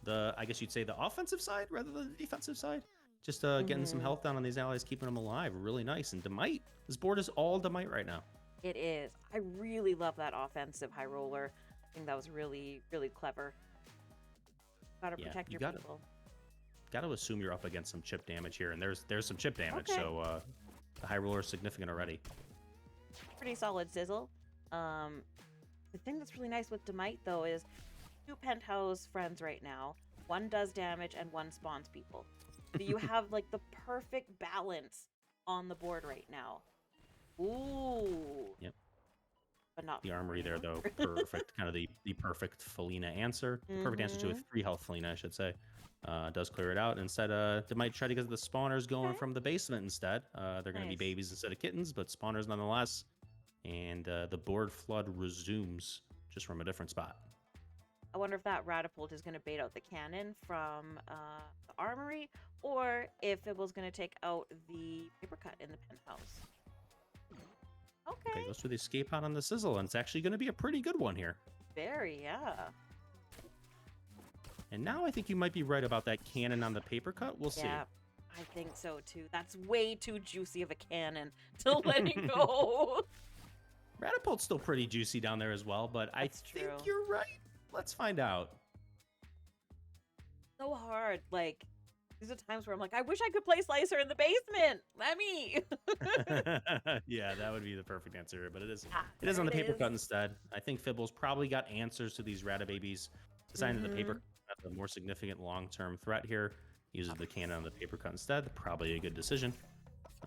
I guess you'd say the offensive side rather than the defensive side. Just getting some health down on these allies, keeping them alive. Really nice. And Demite, this board is all Demite right now. It is. I really love that offensive high roller. I think that was really, really clever. Gotta protect your people. Got to assume you're up against some chip damage here, and there's some chip damage, Okay. so the high roller is significant already. Pretty solid sizzle. The thing that's really nice with Demite, though, is 2 penthouse friends right now. 1 does damage and 1 spawns people. So you have like the perfect balance on the board right now. Ooh. Yep. But not The armory there, though, perfect. Kind of the perfect Felina answer. The perfect answer to a 3 health Felina, I should say. Does clear it out. Instead, Demite try to get the spawners going from the basement instead. They're going to be babies instead of kittens, but spawners nonetheless. And the board flood resumes just from a different spot. I wonder if that Ratapult is going to bait out the cannon from the armory, or if it was going to take out the paper cut in the penthouse. Okay. Goes through the escape pod on the sizzle, and it's actually going to be a pretty good one here. Very, yeah. And now I think you might be right about that cannon on the paper cut. We'll see. Yeah, I think so too. That's way too juicy of a cannon to let it go. Ratapult's still pretty juicy down there as well, but I think you're right. Let's find out. So hard. Like, these are times where I'm like, I wish I could play Slicer in the basement. Let me. Yeah, that would be the perfect answer, but it is on the paper cut instead. I think Fibble's probably got answers to these Ratababies. Deciding that the paper cut is a more significant long-term threat here. Uses the cannon on the paper cut instead. Probably a good decision.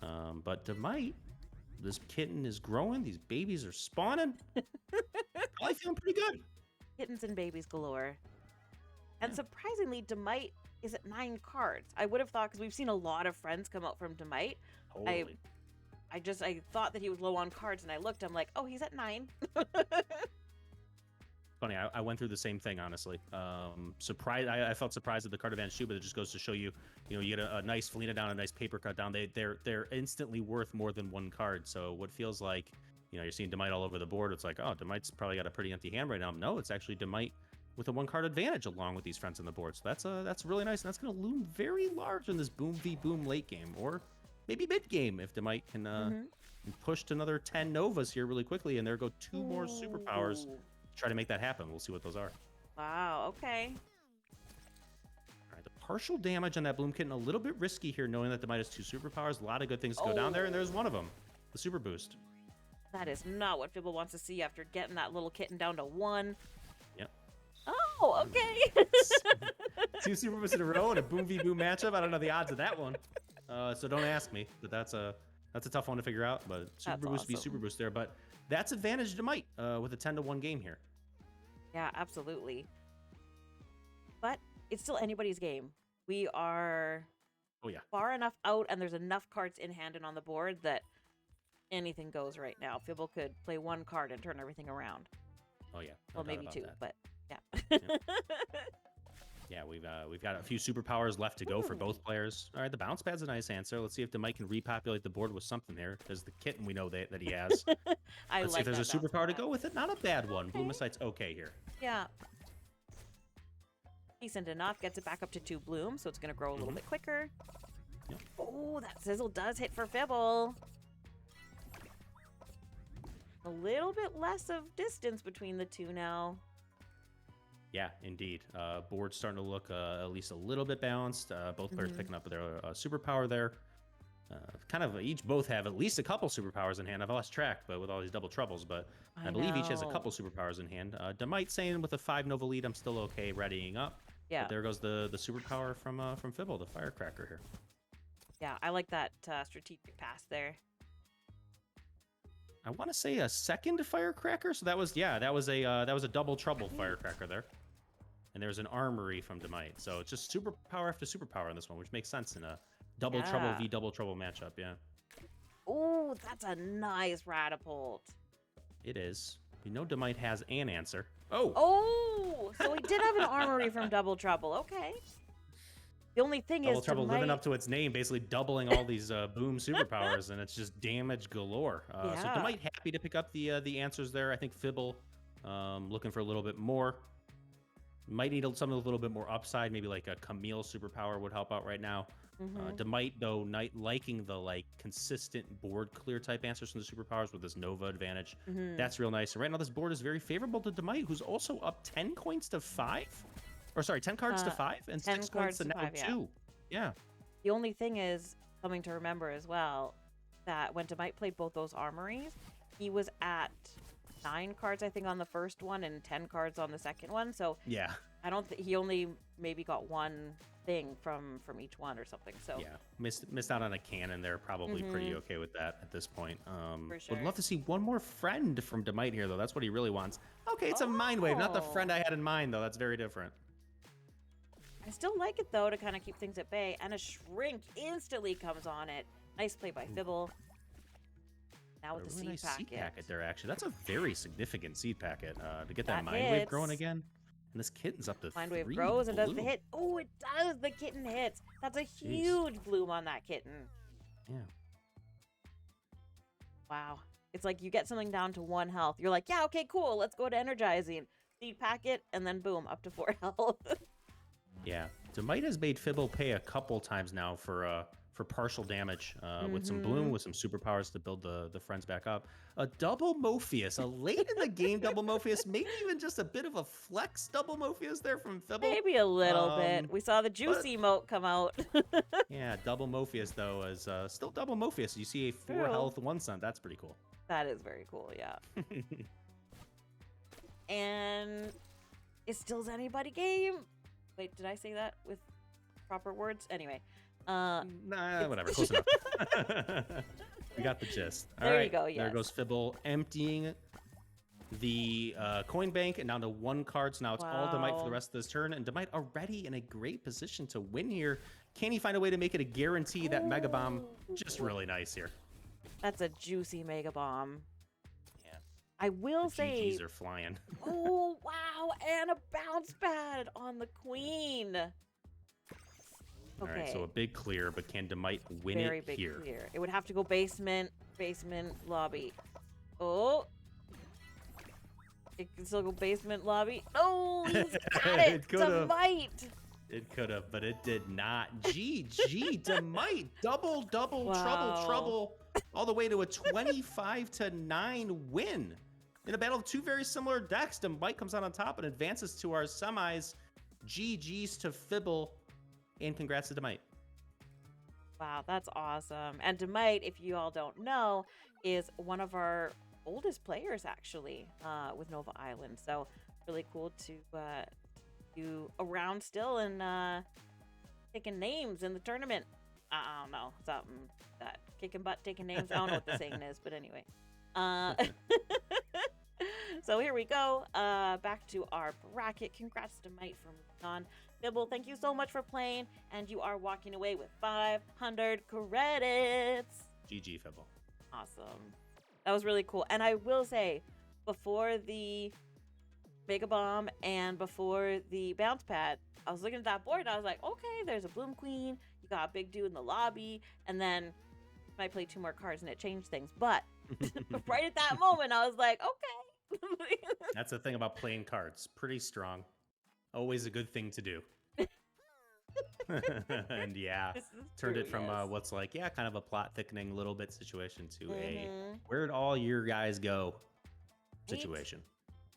But Demite, this kitten is growing. These babies are spawning. Probably feeling pretty good. Kittens and babies galore. And surprisingly, Demite is at 9 cards. I would have thought, because we've seen a lot of friends come out from Demite. Totally. I thought that he was low on cards, and I looked, I'm like, oh, he's at 9. Funny, I went through the same thing, honestly. I felt surprised at the card advantage too, but it just goes to show you, you get a nice Felina down, a nice paper cut down. They're instantly worth more than 1 card. So what feels like, you're seeing Demite all over the board. It's like, oh, Demite's probably got a pretty empty hand right now. No, it's actually Demite with a 1 card advantage along with these friends on the board. So that's really nice, and that's going to loom very large in this boom v boom late game, or maybe mid game if Demite can push to another 10 Novas here really quickly, and there go 2 more superpowers. Try to make that happen. We'll see what those are. Wow, okay. All right, the partial damage on that Bloom Kitten, a little bit risky here, knowing that Demite has 2 superpowers. A lot of good things to go down there, and there's one of them, the super boost. That is not what Fibble wants to see after getting that little kitten down to 1. Yep. Oh, okay. 2 super boosts in a row and a boom v boom matchup. I don't know the odds of that one, so don't ask me. But that's a tough one to figure out. But super boost be super boost there. But that's advantage Demite with a 10-1 game here. Yeah, absolutely. But it's still anybody's game. We are far enough out, and there's enough cards in hand and on the board that anything goes right now. Fibble could play 1 card and turn everything around. Oh yeah. Well, maybe 2, but yeah. Yeah, we've got a few superpowers left to go for both players. All right, the bounce pad's a nice answer. Let's see if Demite can repopulate the board with something there. There's the kitten we know that he has. Let's see if there's a superpower to go with it. Not a bad one. Bloomicite's okay here. Yeah. Decent enough. Gets it back up to 2 blooms, so it's going to grow a little bit quicker. Yep. Oh, that sizzle does hit for Fibble. A little bit less of distance between the 2 now. Yeah, indeed. Board's starting to look at least a little bit balanced. Both players picking up their superpower there. kind of each both have at least a couple superpowers in hand. I've lost track, but with all these double troubles, but I believe each has a couple superpowers in hand. Demite saying with a 5 Nova lead, I'm still okay readying up. Yeah. But there goes the superpower from Fibble, the firecracker here. Yeah, I like that strategic pass there. I want to say a second firecracker. So that was a double trouble firecracker there. And there's an armory from Demite. So it's just superpower after superpower in this one, which makes sense in a double trouble v double trouble matchup. Yeah. Oh, that's a nice Ratapult. It is. You know Demite has an answer. Oh. Oh, so he did have an armory from Double Trouble. Okay. The only thing Double is Trouble living up to its name, basically doubling all these boom superpowers, and it's just damage galore. So Demite happy to pick up the answers there. I think Fibble looking for a little bit more. Might need something with a little bit more upside. Maybe like a Camille superpower would help out right now. Demite, though, liking the consistent board clear type answers from the superpowers with this Nova advantage. That's real nice. And right now this board is very favorable to Demite, who's also up 10 coins to 5. Or sorry, 10 cards to 5 and 6 coins to now 2. Yeah. The only thing is something to remember as well, that when Demite played both those armories, he was at 9 cards, I think, on the first one and 10 cards on the second one. So yeah, I don't think he only maybe got one thing from each one or something. So yeah, missed out on a cannon there. Probably pretty okay with that at this point. For sure. Would love to see one more friend from Demite here, though. That's what he really wants. Okay, it's a mind wave, not the friend I had in mind, though. That's very different. I still like it, though, to kind of keep things at bay. And a shrink instantly comes on it. Nice play by Fibble. Now with the really seed packet. Seed packet there, actually. That's a very significant seed packet to get that mind hits. wave growing again. And this kitten's up to Mind 3 wave grows and does the blue. hit. Oh, it does. The kitten hits. That's a huge bloom on that kitten. Yeah. Wow. It's like you get something down to 1 health. You're like, yeah, okay, cool. Let's go to energizing. Seed packet, and then boom, up to 4 health. Yeah. Demite has made Fibble pay a couple times now for partial damage with some bloom, with some superpowers to build the friends back up. A double Morpheus, a late in the game double Morpheus, maybe even just a bit of a flex double Morpheus there from Fibble. Maybe a little bit. We saw the juicy emote come out. Yeah, double Morpheus, though, is still double Morpheus. You see a 4 health 1 cent. That's pretty cool. That is very cool, yeah. And it still's anybody game. Wait, did I say that with proper words? Anyway. Nah, whatever. Close enough. We got the gist. There you go, yes. There goes Fibble emptying the coin bank and down to 1 card. So now it's all Demite for the rest of this turn. And Demite already in a great position to win here. Can he find a way to make it a guarantee? That Mega Bomb just really nice here. That's a juicy Mega Bomb. Yeah. I will say... GGs are flying. Oh, wow. And a bounce pad on the queen. Okay. All right, so a big clear, but can Demite win Very it big here? Clear. It would have to go basement, lobby. Oh. It can still go basement, lobby. Oh, he's got it. Demite. It could have, but it did not. GG, Demite. Double, trouble. All the way to a 25-9 win. In a battle of 2 very similar decks, Demite comes out on top and advances to our semis. GG's to Fibble. And congrats to Demite. Wow, that's awesome. And Demite, if you all don't know, is one of our oldest players, actually, with Nova Island. So really cool to do around still and taking names in the tournament. I don't know, something that kicking butt, taking names. I don't know what the saying is, but anyway. So here we go. Back to our bracket. Congrats to Demite for moving on. Fibble, thank you so much for playing, and you are walking away with 500 credits. GG, Fibble. Awesome. That was really cool. And I will say, before the Mega Bomb and before the Bounce Pad, I was looking at that board, and I was like, okay, there's a Bloom Queen, you got a big dude in the lobby, and then I might play 2 more cards, and it changed things. But right at that moment, I was like, okay. That's the thing about playing cards. Pretty strong. Always a good thing to do. And yeah, turned it from what's like, kind of a plot thickening little bit situation to a where'd all your guys go situation.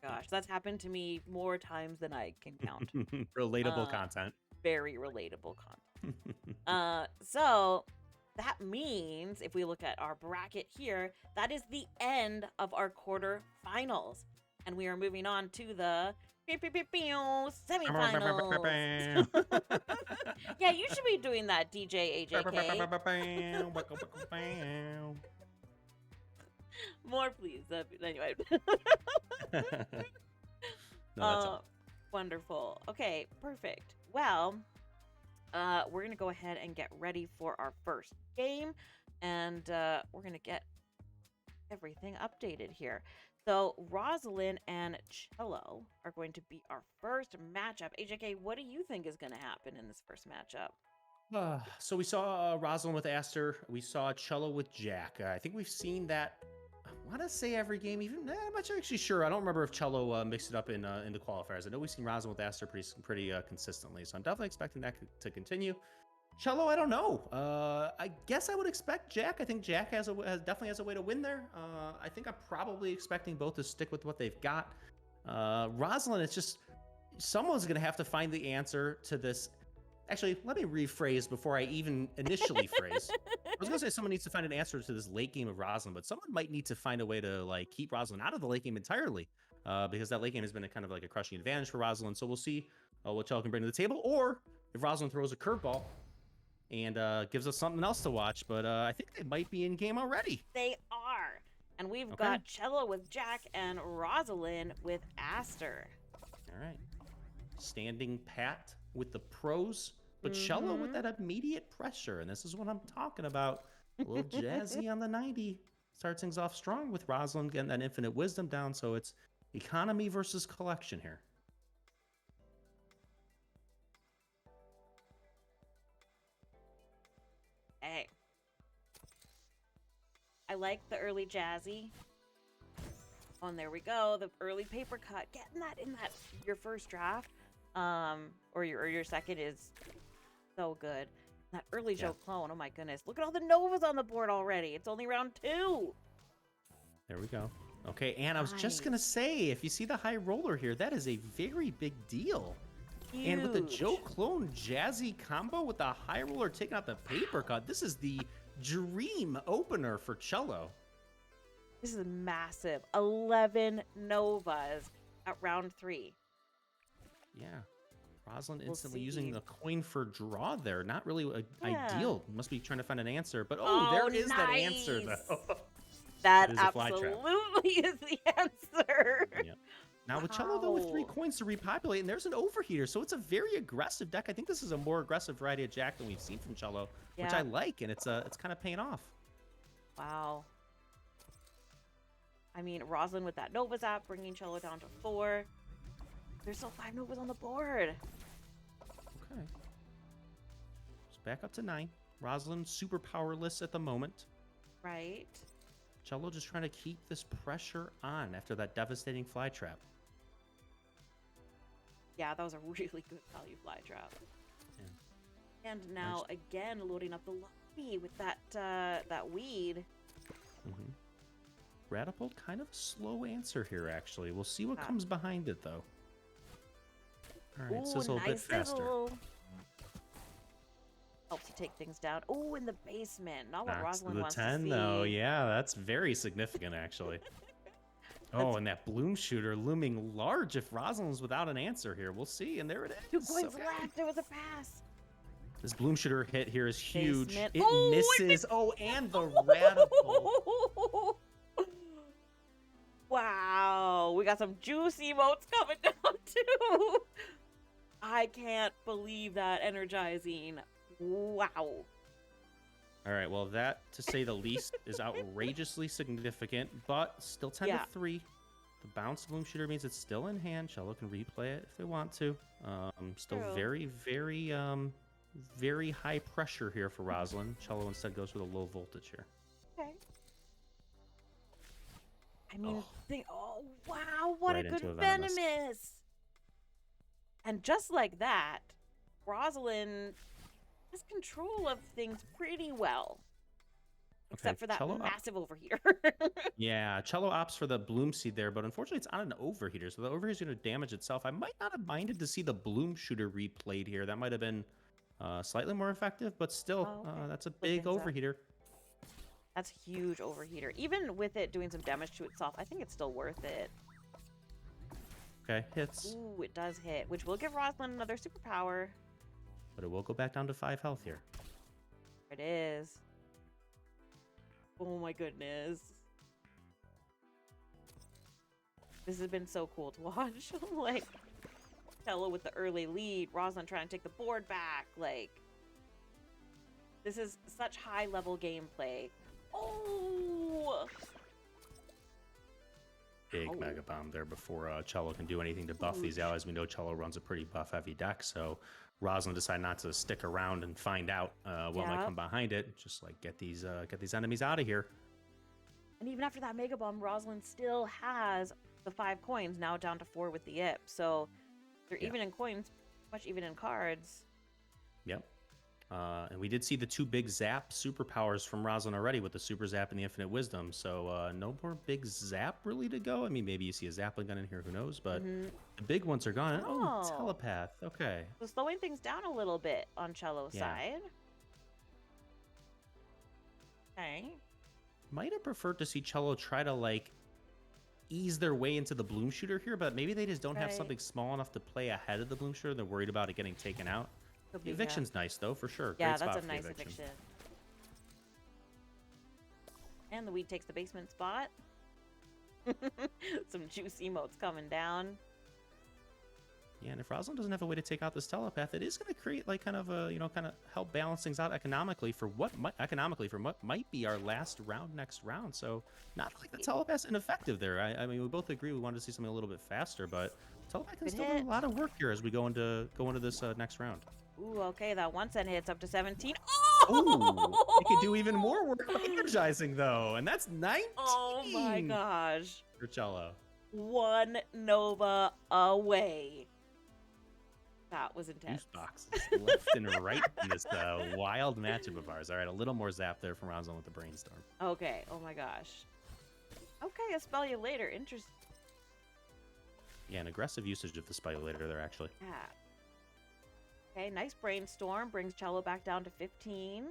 Gosh, that's happened to me more times than I can count. Relatable content. Very relatable content. So that means if we look at our bracket here, that is the end of our quarterfinals. And we are moving on to the semifinals. Yeah, you should be doing that, DJ AJK. More, please. Anyway. No, that's all. Wonderful. Okay, perfect. Well, we're gonna go ahead and get ready for our first game, and we're gonna get everything updated here. So Rosalind and Cello are going to be our first matchup. AJK, what do you think is going to happen in this first matchup? So we saw Rosalind with Aster. We saw Cello with Jack. I think we've seen that. I want to say every game. Even I'm not actually sure. I don't remember if Cello mixed it up in the qualifiers. I know we've seen Rosalind with Aster pretty consistently. So I'm definitely expecting that to continue. Cello, I don't know. I guess I would expect Jack. I think Jack definitely has a way to win there. I think I'm probably expecting both to stick with what they've got. Rosalind, it's just someone's going to have to find the answer to this. Actually, let me rephrase before I even initially phrase. I was going to say someone needs to find an answer to this late game of Rosalind, but someone might need to find a way to like keep Rosalind out of the late game entirely, because that late game has been a kind of like a crushing advantage for Rosalind. So we'll see what Cello can bring to the table, or if Rosalind throws a curveball and gives us something else to watch. But I think they might be in game already. They are. And we've got Cello with Jack and Rosalind with Aster. All right. Standing pat with the pros, but Cello with that immediate pressure. And this is what I'm talking about. A little jazzy on the 90. Starts things off strong with Rosalind getting that infinite wisdom down. So it's economy versus collection here. Hey. I like the early jazzy. Oh, and there we go. The early paper cut. Getting that in your first draft, or your second is so good. That early Joe clone. Oh my goodness! Look at all the Novas on the board already. It's only round 2. There we go. Okay, and I was just gonna say, if you see the high roller here, that is a very big deal. Huge. And with the Joe clone jazzy combo with the high roller taking out the paper cut, this is the dream opener for Cello. This is massive. 11 Novas at round 3. Yeah. Rosalind instantly using the coin for draw there. Not really ideal. Must be trying to find an answer. But there is that answer, though. That absolutely is the answer. Yeah. Now with Cello, though, with 3 coins to repopulate, and there's an overheater, so it's a very aggressive deck. I think this is a more aggressive variety of Jack than we've seen from Cello, which I like, and it's kind of paying off. Wow. I mean, Rosalind with that Nova Zap, bringing Cello down to 4. There's still 5 Novas on the board. Okay. Just back up to 9. Rosalind super powerless at the moment. Right. Cello just trying to keep this pressure on after that devastating fly trap. Yeah, that was a really good value fly trap. Yeah. And now again loading up the lobby with that weed. Ratapult, kind of a slow answer here, actually. We'll see what comes behind it, though. All right, sizzle a bit faster. Helps you take things down. Oh, in the basement. Not what Rosalind wants to see. 10, though. Yeah, that's very significant, actually. And that bloom shooter looming large if Rosalind's without an answer here. We'll see, and there it is. 2 coins left. There was a pass. This bloom shooter hit here is huge. Basement. It misses. And the Ratapult. Wow. We got some juicy emotes coming down, too. I can't believe that energizing. Wow. All right, well, that, to say the least, is outrageously significant, but still 10 to 3. The bounce bloom shooter means it's still in hand. Cello can replay it if they want to. Still very, very, very high pressure here for Rosalind. Cello instead goes with a low voltage here. Okay. I mean, wow, what a good venomous. And just like that, Rosalind has control of things pretty well. Except for that massive overheater. Yeah, Cello opts for the bloom seed there, but unfortunately it's on an overheater, so the overheater is going to damage itself. I might not have minded to see the bloom shooter replayed here. That might have been Slightly more effective, but still, Oh, okay. that's a Split big things up. overheater. That's a huge overheater. Even with it doing some damage to itself, I think it's still worth it. Okay, hits. Ooh, it does hit, which will give Rosalind another superpower. But it will go back down to 5 health here. It is. Oh my goodness. This has been so cool to watch. Like, Cello with the early lead, Rosalind trying to take the board back. Like, this is such high-level gameplay. Oh! Big Mega Bomb there before Cello can do anything to buff these allies. We know Cello runs a pretty buff-heavy deck, so Rosalind decided not to stick around and find out what might come behind it. Just like get these enemies out of here. And even after that Mega Bomb, Rosalind still has the 5 coins, now down to 4 with the Yip. So they're even in coins, much even in cards. Yep. And we did see the 2 big Zap superpowers from Rosalind already with the Super Zap and the Infinite Wisdom. So no more big Zap really to go. I mean, maybe you see a Zapping gun in here, who knows? But the big ones are gone. Oh, Telepath. Okay. So slowing things down a little bit on Cello's side. Okay. Might have preferred to see Cello try to, like, ease their way into the Bloom Shooter here, but maybe they just don't have something small enough to play ahead of the Bloom Shooter. They're worried about it getting taken out. The eviction's nice, though, for sure. Yeah, Great that's spot a nice eviction. And the Weed takes the basement spot. Some juice emotes coming down. Yeah, and if Rosalind doesn't have a way to take out this Telepath, it is going to create, like, kind of a, kind of help balance things out economically for what might be our last round next round. So not like the Telepath's ineffective there. I mean, we both agree we wanted to see something a little bit faster, but Telepath can still do a lot of work here as we go into this next round. Ooh, okay, that 1 cent hits up to 17. Oh! It can do even more work by energizing, though, and that's 19! Oh my gosh. For Cello. 1 Nova away. That was intense. Juice boxes left and right in this wild matchup of ours. All right, a little more zap there from Rosalind with the Brainstorm. Okay, oh my gosh. Okay, a Spellulator, interesting. Yeah, an aggressive usage of the Spellulator there, actually. Yeah. Okay, nice Brainstorm. Brings Cello back down to 15.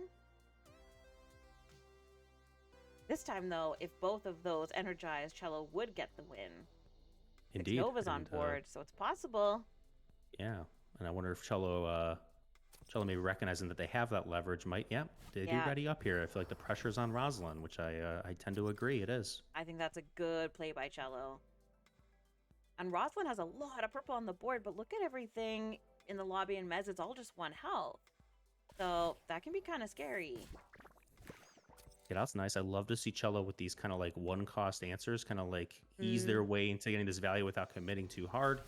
This time, though, if both of those energize, Cello would get the win. Indeed. 6 Nova's on board, so it's possible. Yeah, and I wonder if Cello maybe recognizing that they have that leverage might, they do ready up here. I feel like the pressure's on Rosalind, which I tend to agree it is. I think that's a good play by Cello. And Rosalind has a lot of purple on the board, but look at everything in the lobby and Mez. It's all just 1 health. So that can be kind of scary. Yeah, that's nice. I love to see Cello with these kind of like 1-cost answers, kind of like ease their way into getting this value without committing too hard.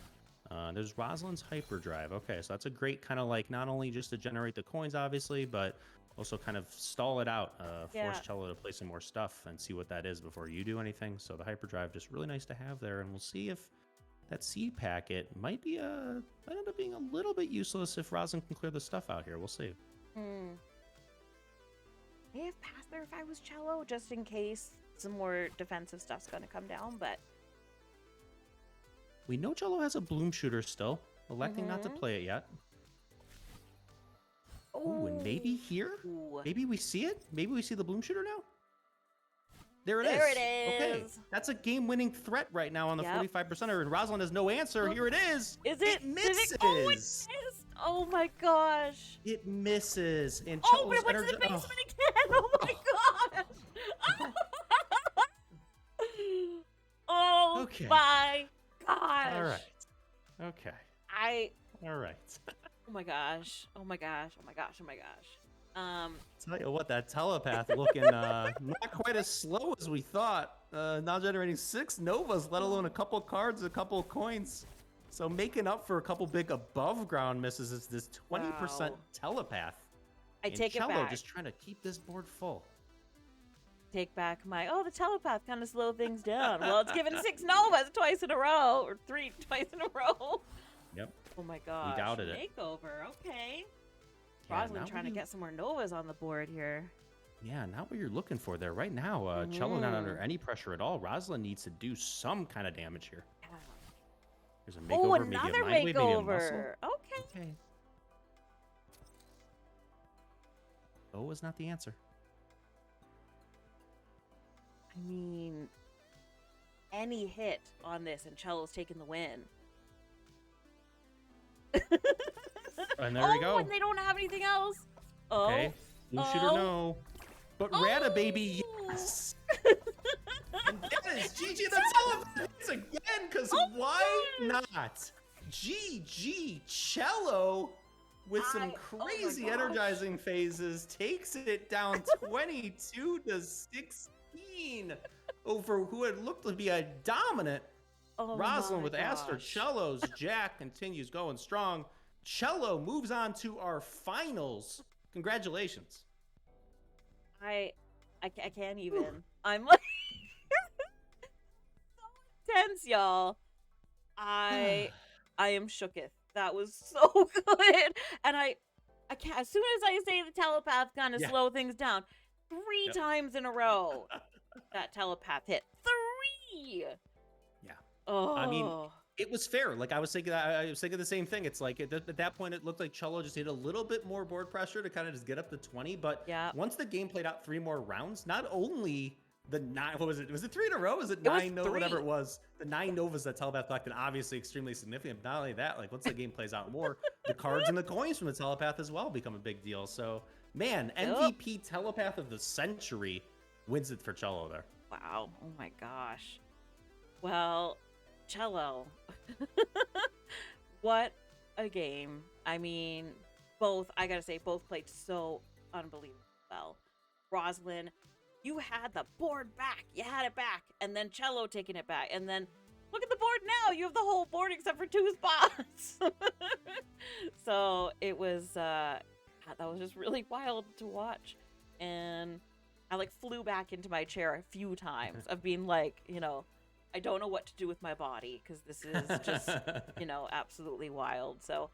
There's Rosalind's Hyperdrive. Okay, so that's a great kind of like not only just to generate the coins, obviously, but also kind of stall it out, force Cello to play some more stuff and see what that is before you do anything. So the Hyperdrive just really nice to have there, and we'll see if that seed packet might end up being a little bit useless if Rosalind can clear the stuff out here. We'll see. May have passed there if I was Cello, just in case some more defensive stuff's going to come down, but we know Cello has a Bloom Shooter still, electing not to play it yet. Oh, and maybe here? Maybe we see it? Maybe we see the Bloom Shooter now? There it is. There it is. Okay, that's a game-winning threat right now on the 45%er, and Rosalind has no answer. Here it is. Is it? It misses. Oh, it missed. Oh my gosh. It misses. And but it went to the basement again. Oh my gosh. Oh okay. my gosh. All right. Okay. All right. Oh my gosh. Oh my gosh. Oh my gosh. Oh my gosh. Tell you what, that Telepath looking not quite as slow as we thought. Now generating 6 Novas, let alone a couple cards, a couple coins. So making up for a couple big above ground misses is this 20% Telepath. I take it Cello back. just trying to keep this board full. Take back my, the Telepath kind of slow things down. Well, it's given 6 Novas twice in a row, or 3 twice in a row. Yep. Oh my gosh. We doubted it. Makeover, okay. Yeah, Rosalind trying to get some more Novas on the board here. Yeah, not what you're looking for there. Right now, Cello not under any pressure at all. Rosalind needs to do some kind of damage here. There's a makeover, another maybe a mind wave, maybe a muscle. makeover. Okay. O was not the answer. I mean, any hit on this and Cello's taking the win. And there we go. And they don't have anything else. Okay. Blue shooter, no. But Rata, baby, yes. And that is GG the telepaths again, because why not? GG Cello with some crazy energizing phases takes it down 22-16 over who had looked to be a dominant Rosalind with Aster. Cello's Jack continues going strong. Cello moves on to our finals. Congratulations. I can't even. I'm like so intense, y'all. I am shooketh. That was so good. And I can't, as soon as I say the telepath kind of slow things down, 3 times in a row that telepath hit. 3. Yeah. Oh. I mean, it was fair. Like I was thinking the same thing. It's like at that point, it looked like Cello just needed a little bit more board pressure to kind of just get up to 20. But once the game played out 3 more rounds, not only the 9, what was it? Was it 3 in a row? Was it 9? No, whatever it was. The 9 Novas that Telepath collected, obviously extremely significant. But not only that, like once the game plays out more, the cards and the coins from the Telepath as well become a big deal. So, man, MVP Telepath of the century wins it for Cello there. Wow. Oh my gosh. Well, Cello. What a game. I mean, I gotta say, both played so unbelievably well. Rosalind, you had the board back. You had it back. And then Cello taking it back. And then look at the board now. You have the whole board except for 2 spots. So it was, that was just really wild to watch. And I like flew back into my chair a few times of being like, I don't know what to do with my body because this is just, absolutely wild. So,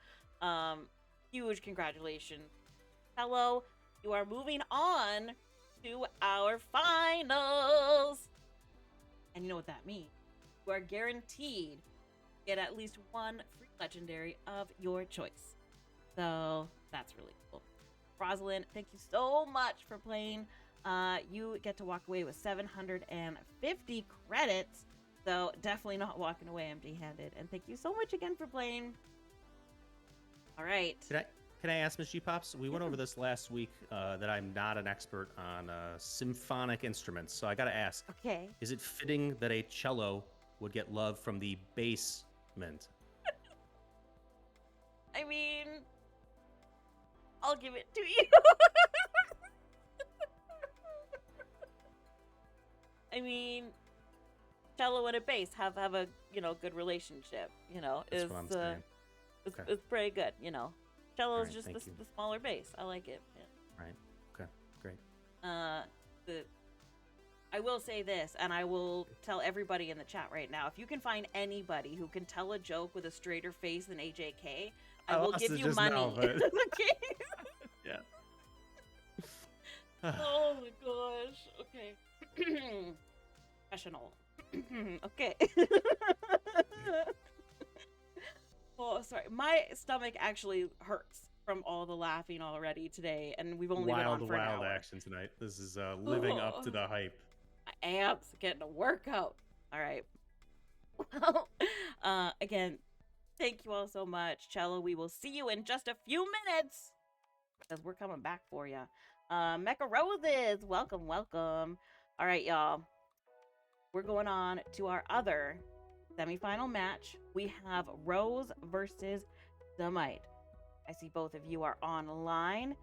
huge congratulations. Cello, you are moving on to our finals. And you know what that means. You are guaranteed to get at least 1 free legendary of your choice. So, that's really cool. Rosalind, thank you so much for playing. You get to walk away with 750 credits. So definitely not walking away empty-handed. And thank you so much again for playing. All right. Can I ask MissGPops? We went over this last week that I'm not an expert on symphonic instruments. So I got to ask. Okay. Is it fitting that a cello would get love from the basement? I mean, I'll give it to you. I mean, cello and a bass have a good relationship. That's what I'm saying. It's pretty good. Cello's Right, just thank the smaller bass. I like it. Yeah. Right. Okay. Great. I will say this, and I will tell everybody in the chat right now: if you can find anybody who can tell a joke with a straighter face than AJK, I will give you money. Now, but... Okay. Yeah. Oh my gosh. Okay. Professional. Okay. Oh, sorry. My stomach actually hurts from all the laughing already today, and we've only been on for an hour. Wild action tonight. This is living up to the hype. My abs getting a workout. All right. Well, again, thank you all so much. Cello, we will see you in just a few minutes because we're coming back for you. Mecha Roses, welcome, welcome. All right, y'all. We're going on to our other semifinal match. We have Rose versus Demite. I see both of you are online.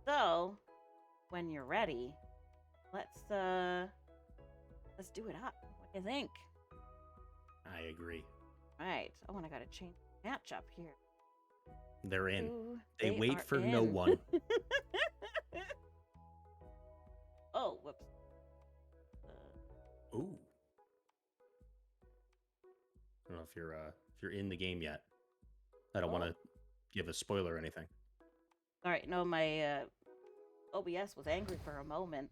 So, when you're ready, let's do it up. What do you think? I agree. All right. Oh, and I gotta change the match up here. They're in. Ooh, they wait for in. no one. Oh, whoops. Ooh. I don't know if you're in the game yet. I don't want to give a spoiler or anything. All right. No, my OBS was angry for a moment.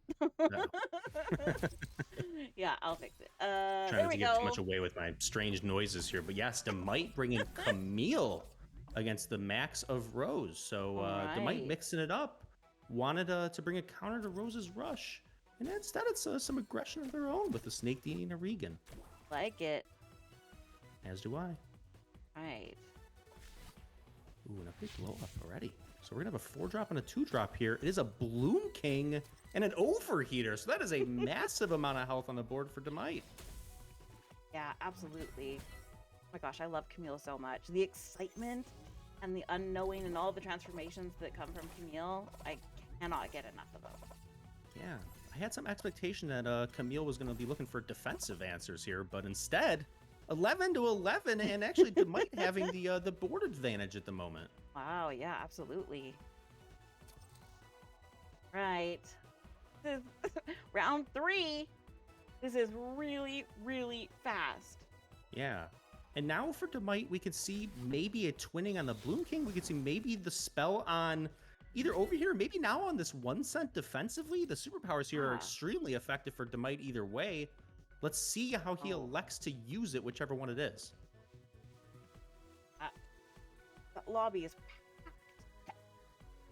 Yeah, I'll fix it. Trying there to we give go. too much away with my strange noises here, but yes, Demite bringing Camille against the Max of Rose. So Demite right. mixing it up wanted to bring a counter to Rose's rush. And instead, it's some aggression of their own with the Snake D and a Regan. Like it. As do I. Right. Ooh, and a big blow up already. So we're going to have a 4-drop and a 2-drop here. It is a Bloom King and an Overheater. So that is a massive amount of health on the board for Demite. Yeah, absolutely. Oh my gosh, I love Camille so much. The excitement and the unknowing and all the transformations that come from Camille, I cannot get enough of them. Yeah, I had some expectation that Camille was going to be looking for defensive answers here, but instead, 11 to 11, and actually Demite having the board advantage at the moment. Wow, yeah, absolutely. Right. This is round 3. This is really, really fast. Yeah. And now for Demite, we can see maybe a twinning on the Bloom King. We can see maybe the spell on either over here, maybe now on this 1 cent defensively. The superpowers here are extremely effective for Demite either way. Let's see how he elects to use it, whichever one it is. That lobby is packed.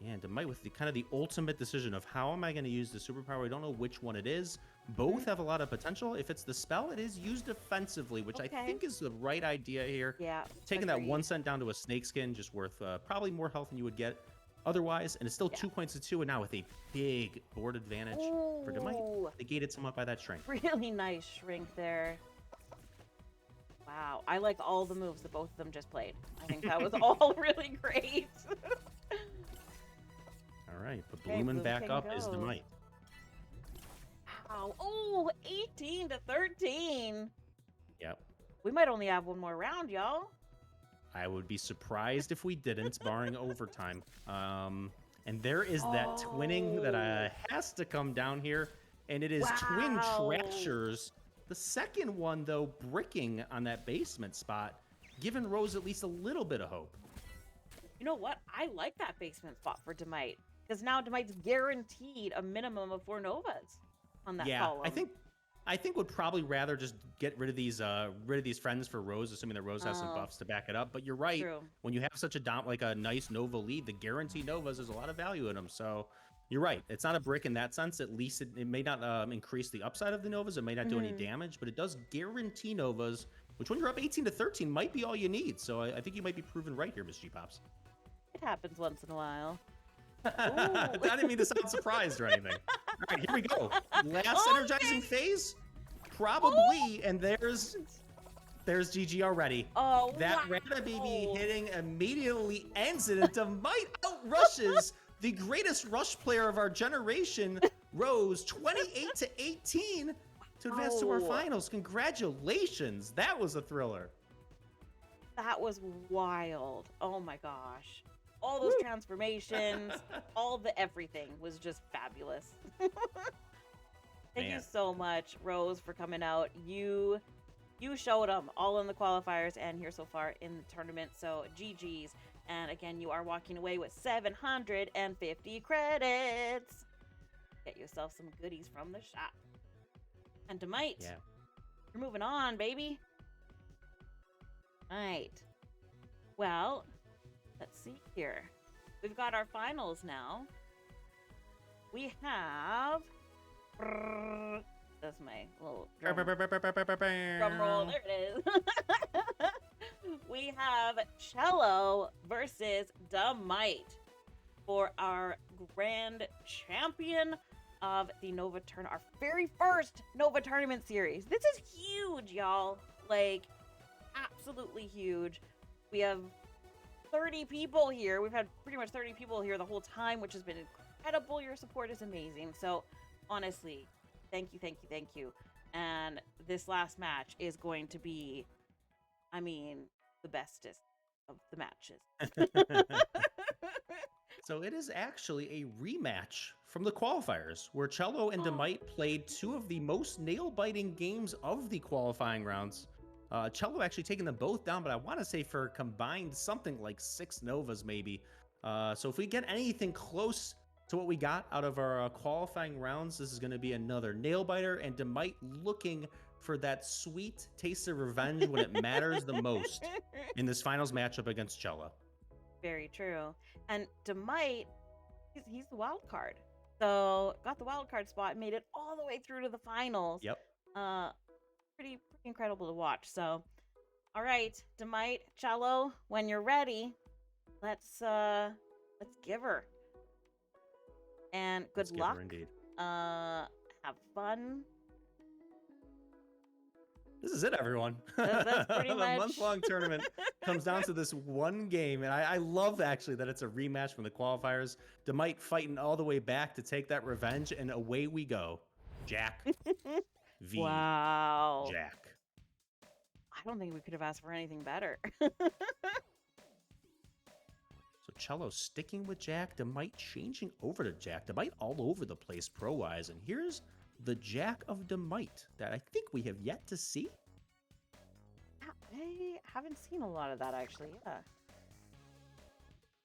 Yeah, and Demite with the kind of the ultimate decision of how am I going to use the superpower? I don't know which one it is. Both have a lot of potential. If it's the spell, it is used defensively, which I think is the right idea here. Yeah. Taking that 1 cent down to a snakeskin, just worth probably more health than you would get otherwise. And it's still 2 points to 2, and now with a big board advantage for Demite. Negated somewhat by that shrink. Really nice shrink there. Wow. I liked all the moves that both of them just played. I think that was all really great. All right, but blooming back up is Demite. Wow. Oh, 18 to 13. Yep. We might only have one more round, y'all. I would be surprised if we didn't, barring overtime. And there is that twinning that has to come down here, and it is Twin Trashers. The second one, though, bricking on that basement spot, giving Rose at least a little bit of hope. You know what? I like that basement spot for Demite, because now Demite's guaranteed a minimum of 4 Novas on that column. I think would probably rather just get rid of these friends for Rose, assuming that Rose has some buffs to back it up. But you're right. True. When you have such a nice Nova lead, the guaranteed Novas, there's a lot of value in them. So you're right. It's not a brick in that sense. At least it may not increase the upside of the Novas. It may not do any damage, but it does guarantee Novas, which when you're up 18 to 13 might be all you need. So I think you might be proven right here, MissGPops. It happens once in a while. I didn't mean to sound surprised or anything. All right, here we go. Last energizing phase, probably, and there's GG already. Oh, that Rana baby hitting immediately ends it, and Demite outrushes the greatest rush player of our generation, Rose, 28 to 18 to advance to our finals. Congratulations, that was a thriller. That was wild. Oh my gosh. All those transformations, all the everything was just fabulous. Thank you so much, Rose, for coming out. You showed them all in the qualifiers and here so far in the tournament. So GG's. And again, you are walking away with 750 credits. Get yourself some goodies from the shop. And Demite, you're moving on, baby. All right. Well, let's see here. We've got our finals now. We have... That's my little drum roll. There it is. We have Cello versus Demite for our grand champion of the Nova Tournament. Our very first Nova Tournament series. This is huge, y'all. Like, absolutely huge. We have 30 people here. We've had pretty much 30 people here the whole time, which has been incredible. Your support is amazing. So, honestly, thank you, thank you, thank you. And this last match is going to be, I mean, the bestest of the matches. So it is actually a rematch from the qualifiers, where Cello and Demite played 2 of the most nail-biting games of the qualifying rounds. Cello actually taking them both down, but I want to say for combined something like 6 Novas maybe. So if we get anything close to what we got out of our qualifying rounds, this is going to be another nail-biter, and Demite looking for that sweet taste of revenge when it matters the most in this finals matchup against Cello. Very true. And Demite, he's the wild card. So got the wild card spot, made it all the way through to the finals. Yep. Pretty incredible to watch. So, all right, Demite, Cello, when you're ready, let's give her. And good luck. Her indeed. Have fun. This is it, everyone. That's pretty much... The month-long tournament comes down to this one game, and I love actually that it's a rematch from the qualifiers. Demite fighting all the way back to take that revenge, and away we go. Jack v. Wow. Jack. I don't think we could have asked for anything better. So Cello sticking with Jack, Demite changing over to Jack. Demite all over the place pro-wise, and here's the Jack of Demite that I think we have yet to see. I haven't seen a lot of that, actually. Yeah.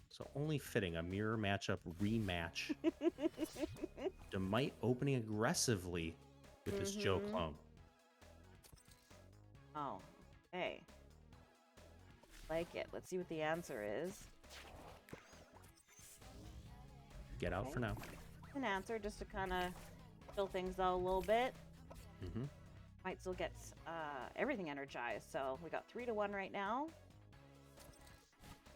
So only fitting a mirror matchup rematch. Demite opening aggressively with this Joe clone. Oh, okay. Like it. Let's see what the answer is. Get out for now. An answer just to kind of fill things out a little bit. Mm-hmm. Might still get everything energized. So we got 3-1 right now.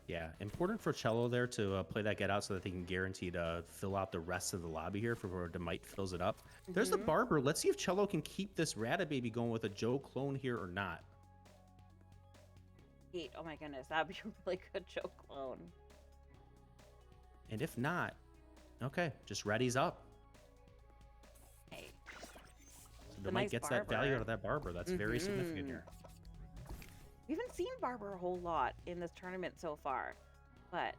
Yeah, important for Cello there to play that get out so that they can guarantee to fill out the rest of the lobby here for where Demite fills it up. There's the Barber. Let's see if Cello can keep this Ratababy going with a Joe clone here or not. Oh my goodness, that'd be a really good Joe clone. And if not, okay, just ready's up. Hey. So Demite gets that value out of that Barber. That's very significant here. We haven't seen Barber a whole lot in this tournament so far, but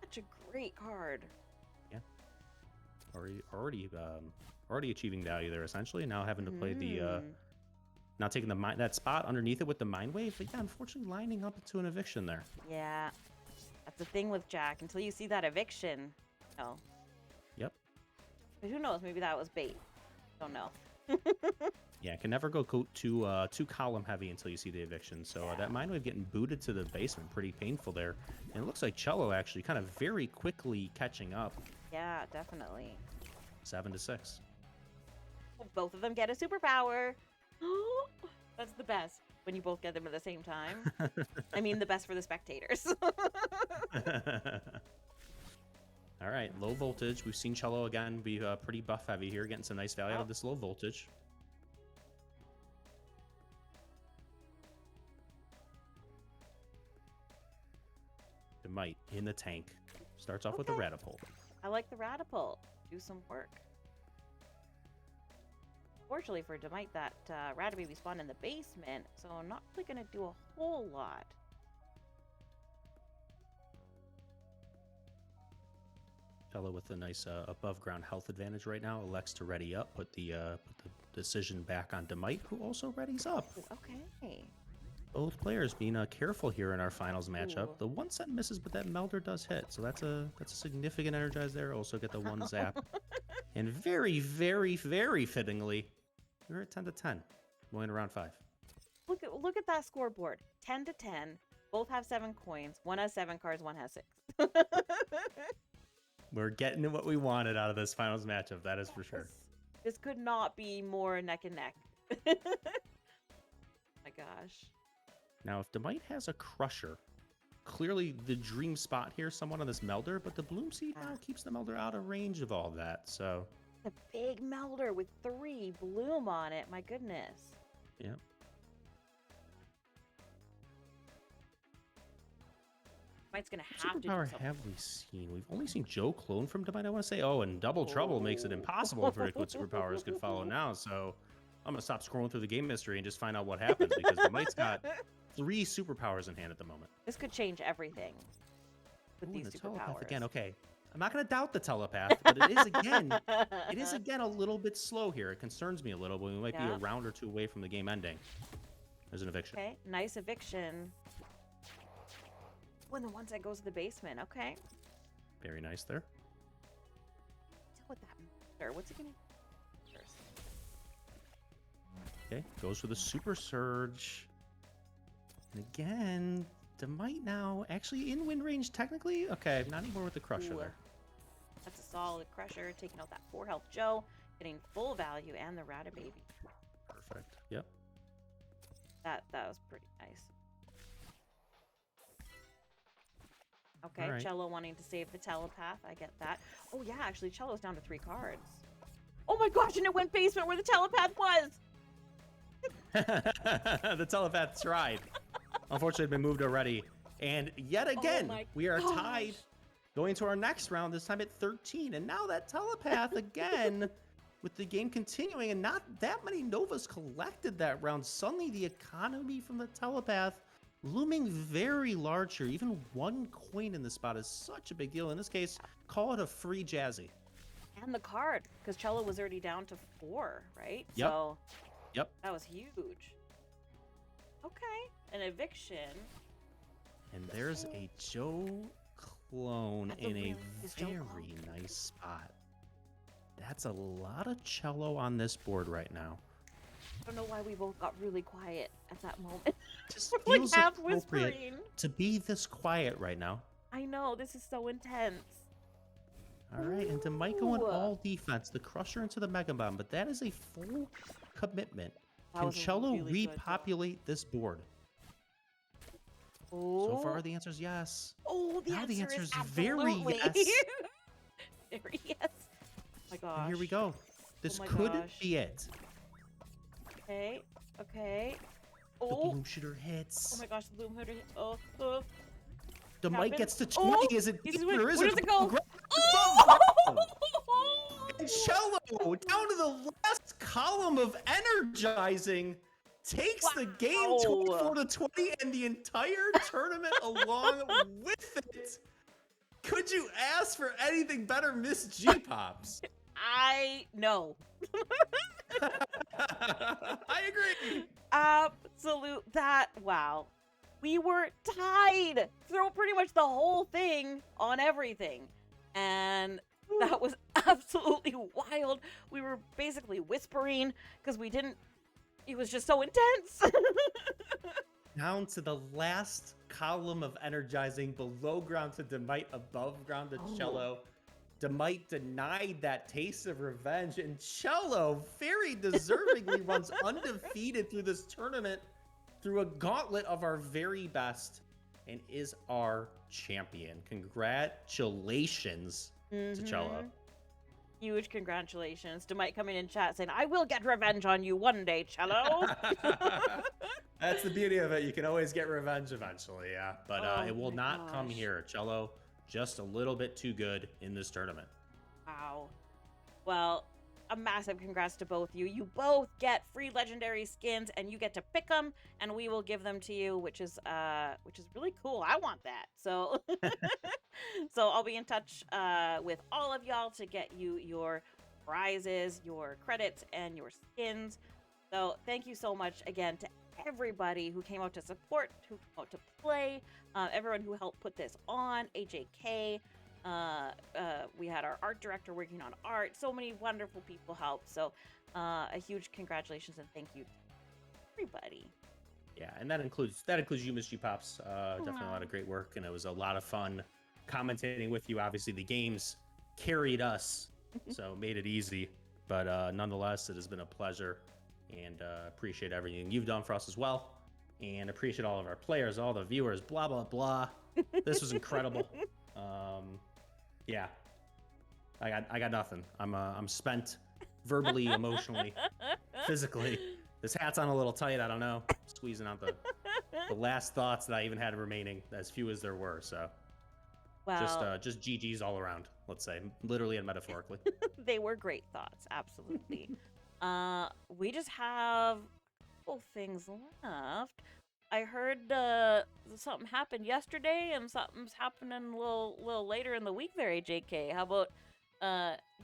such a great card. Yeah. Already achieving value there essentially. Now having to play the now taking the that spot underneath it with the Mind Wave. But yeah, unfortunately lining up into an eviction there. Yeah. That's the thing with Jack. Until you see that eviction, no. Yep. But who knows? Maybe that was bait. Don't know. Yeah, can never go too column heavy until you see the eviction. So that Mind Wave getting booted to the basement, pretty painful there. And it looks like Cello actually kind of very quickly catching up. Yeah, definitely. 7-6. Both of them get a superpower. That's the best when you both get them at the same time. I mean, the best for the spectators. All right, low voltage. We've seen Cello again be pretty buff heavy here, getting some nice value out of this low voltage. Demite in the tank. Starts off with the Ratapult. I like the Ratapult. Do some work. Fortunately for Demite, that Ratababy spawned in the basement, so I'm not really going to do a whole lot. Cello with a nice above ground health advantage right now. Elects to ready up, put the decision back on Demite, who also readies up. Okay. Both players being careful here in our finals matchup. The one set misses, but that Melder does hit, so that's a significant energize there. Also get the one zap, and very, very, very fittingly, we're at 10-10, going to round 5. Look at that scoreboard. 10-10. Both have 7 coins. One has 7 cards. One has 6. We're getting what we wanted out of this finals matchup. That is for sure. This could not be more neck and neck. My gosh. Now, if Demite has a Crusher, clearly the dream spot here somewhat on this Melder, but the Bloom Seed now keeps the Melder out of range of all of that, so... A big Melder with 3 Bloom on it, my goodness. Yep. Demite's gonna have to do Superpower something. have we seen? We've only seen Joe clone from Demite, I want to say. Oh, and Double Trouble makes it impossible to predict what superpowers could follow now, so I'm going to stop scrolling through the game history and just find out what happens, because Demite's got 3 superpowers in hand at the moment. This could change everything with these superpowers. Again, okay. I'm not going to doubt the telepath, but it is again a little bit slow here. It concerns me a little, but we might be a round or 2 away from the game ending. There's an eviction. Okay, nice eviction. When the one side goes to the basement, okay. Very nice there. Deal with that. What's he gonna do first? Okay, goes for the Super Surge. And again, Demite now actually in win range technically. Okay, not anymore with the Crusher there. That's a solid crusher, taking out that 4 health Joe, getting full value and the Rata Baby. Perfect. Yep. That was pretty nice. Okay, Right. Cello wanting to save the telepath. I get that. Oh yeah, actually Cello's down to 3 cards. Oh my gosh, and it went basement where the telepath was. The telepath tried. Unfortunately, it's been moved already. And yet again, my we are gosh. tied going to our next round, this time at 13. And now that telepath again, with the game continuing and not that many Novas collected that round, suddenly the economy from the telepath looming very large here. Even 1 coin in the spot is such a big deal. In this case, call it a free Jazzy. And the card, because Cello was already down to 4, right? Yep. So Yep. that was huge. Okay, an eviction. And there's a Joe clone That's in a really nice Joe very clone. nice spot. That's a lot of cello on this board right now. I don't know why we both got really quiet at that moment. Just We're feels like half appropriate whispering. to be this quiet right now. I know, this is so intense. All right, and to Mike going Ooh. all defense, the crusher into the Mega Bomb, but that is a full commitment. That Can was a cello really good job. repopulate this board? Oh. So far, the answer is yes. Oh, the Now answer, the answer is is very absolutely yes. Very yes. Oh my gosh. And here we go. This my could gosh. be it. Okay. Okay. The Oh. bloom shooter hits. Oh my gosh, the bloom hooter. The mic happened. gets to 20. Oh, Is it he's deep wait, or is where it does it go? above Oh! ground? And cello down to the last column of energizing takes the game Wow. 24-20 and the entire tournament along with it. Could you ask for anything better, Miss G-Pops? I know. I agree. Absolute wow. We were tied through pretty much the whole thing on everything. And that was absolutely wild. We were basically whispering because it was just so intense. Down to the last column of energizing, below ground to Demite, above ground to Cello. Demite denied that taste of revenge, and Cello very deservingly runs undefeated through this tournament, through a gauntlet of our very best, and is our champion. Congratulations to Cello. Huge congratulations. Demite coming in chat saying, I will get revenge on you one day, Cello. That's the beauty of it. You can always get revenge eventually, yeah. But Oh it will my not come gosh. here. Cello, just a little bit too good in this tournament. Wow. Well, a massive congrats to both you. You both get free legendary skins, and you get to pick them, and we will give them to you, which is really cool. I want that. So, so I'll be in touch with all of y'all to get you your prizes, your credits, and your skins. So thank you so much again to everybody who came out to support, who came out to play, everyone who helped put this on, AJK. We had our art director working on art. So many wonderful people helped. So a huge congratulations and thank you to everybody. Yeah, and that includes you, Miss G-Pops. Definitely a lot of great work, and it was a lot of fun commentating with you. Obviously, the games carried us, so made it easy. But nonetheless, it has been a pleasure, and appreciate everything you've done for us as well, and appreciate all of our players, all the viewers. Blah blah blah. This was incredible. Yeah, I got nothing. I'm spent, verbally, emotionally, physically. This hat's on a little tight. I don't know. Squeezing out the last thoughts that I even had remaining, as few as there were. So, Well, just GGs all around. Let's say, literally and metaphorically. they were great thoughts, absolutely. We just have a couple things left. I heard something happened yesterday, and something's happening a little later in the week. There, AJK. How about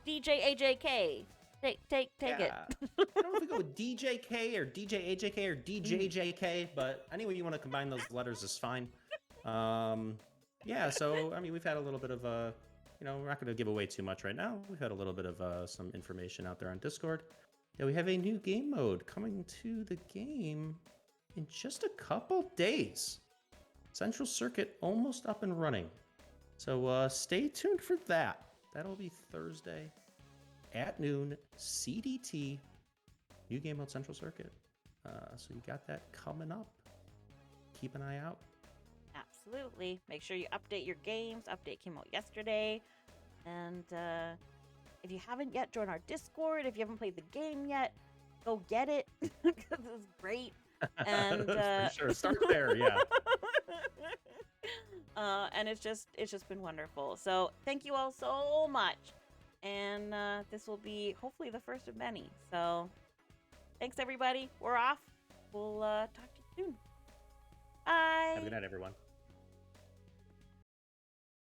DJ AJK? Take it. I don't know if we go with DJK or DJ AJK or DJJK, but any way you want to combine those letters is fine. Yeah. So I mean, we've had a little bit of we're not going to give away too much right now. We've had a little bit of some information out there on Discord. Yeah, we have a new game mode coming to the game in just a couple days. Central Circuit almost up and running. So stay tuned for that. That'll be Thursday at noon CDT. New Game Mode Central Circuit. So you got that coming up. Keep an eye out. Absolutely. Make sure you update your games. Update came out yesterday. And if you haven't yet, join our Discord. If you haven't played the game yet, go get it because it's great. And for sure, start there. Yeah. And it's just been wonderful. So thank you all so much. And this will be hopefully the first of many. So thanks everybody. We're off. We'll talk to you soon. Bye. Have a good night, everyone.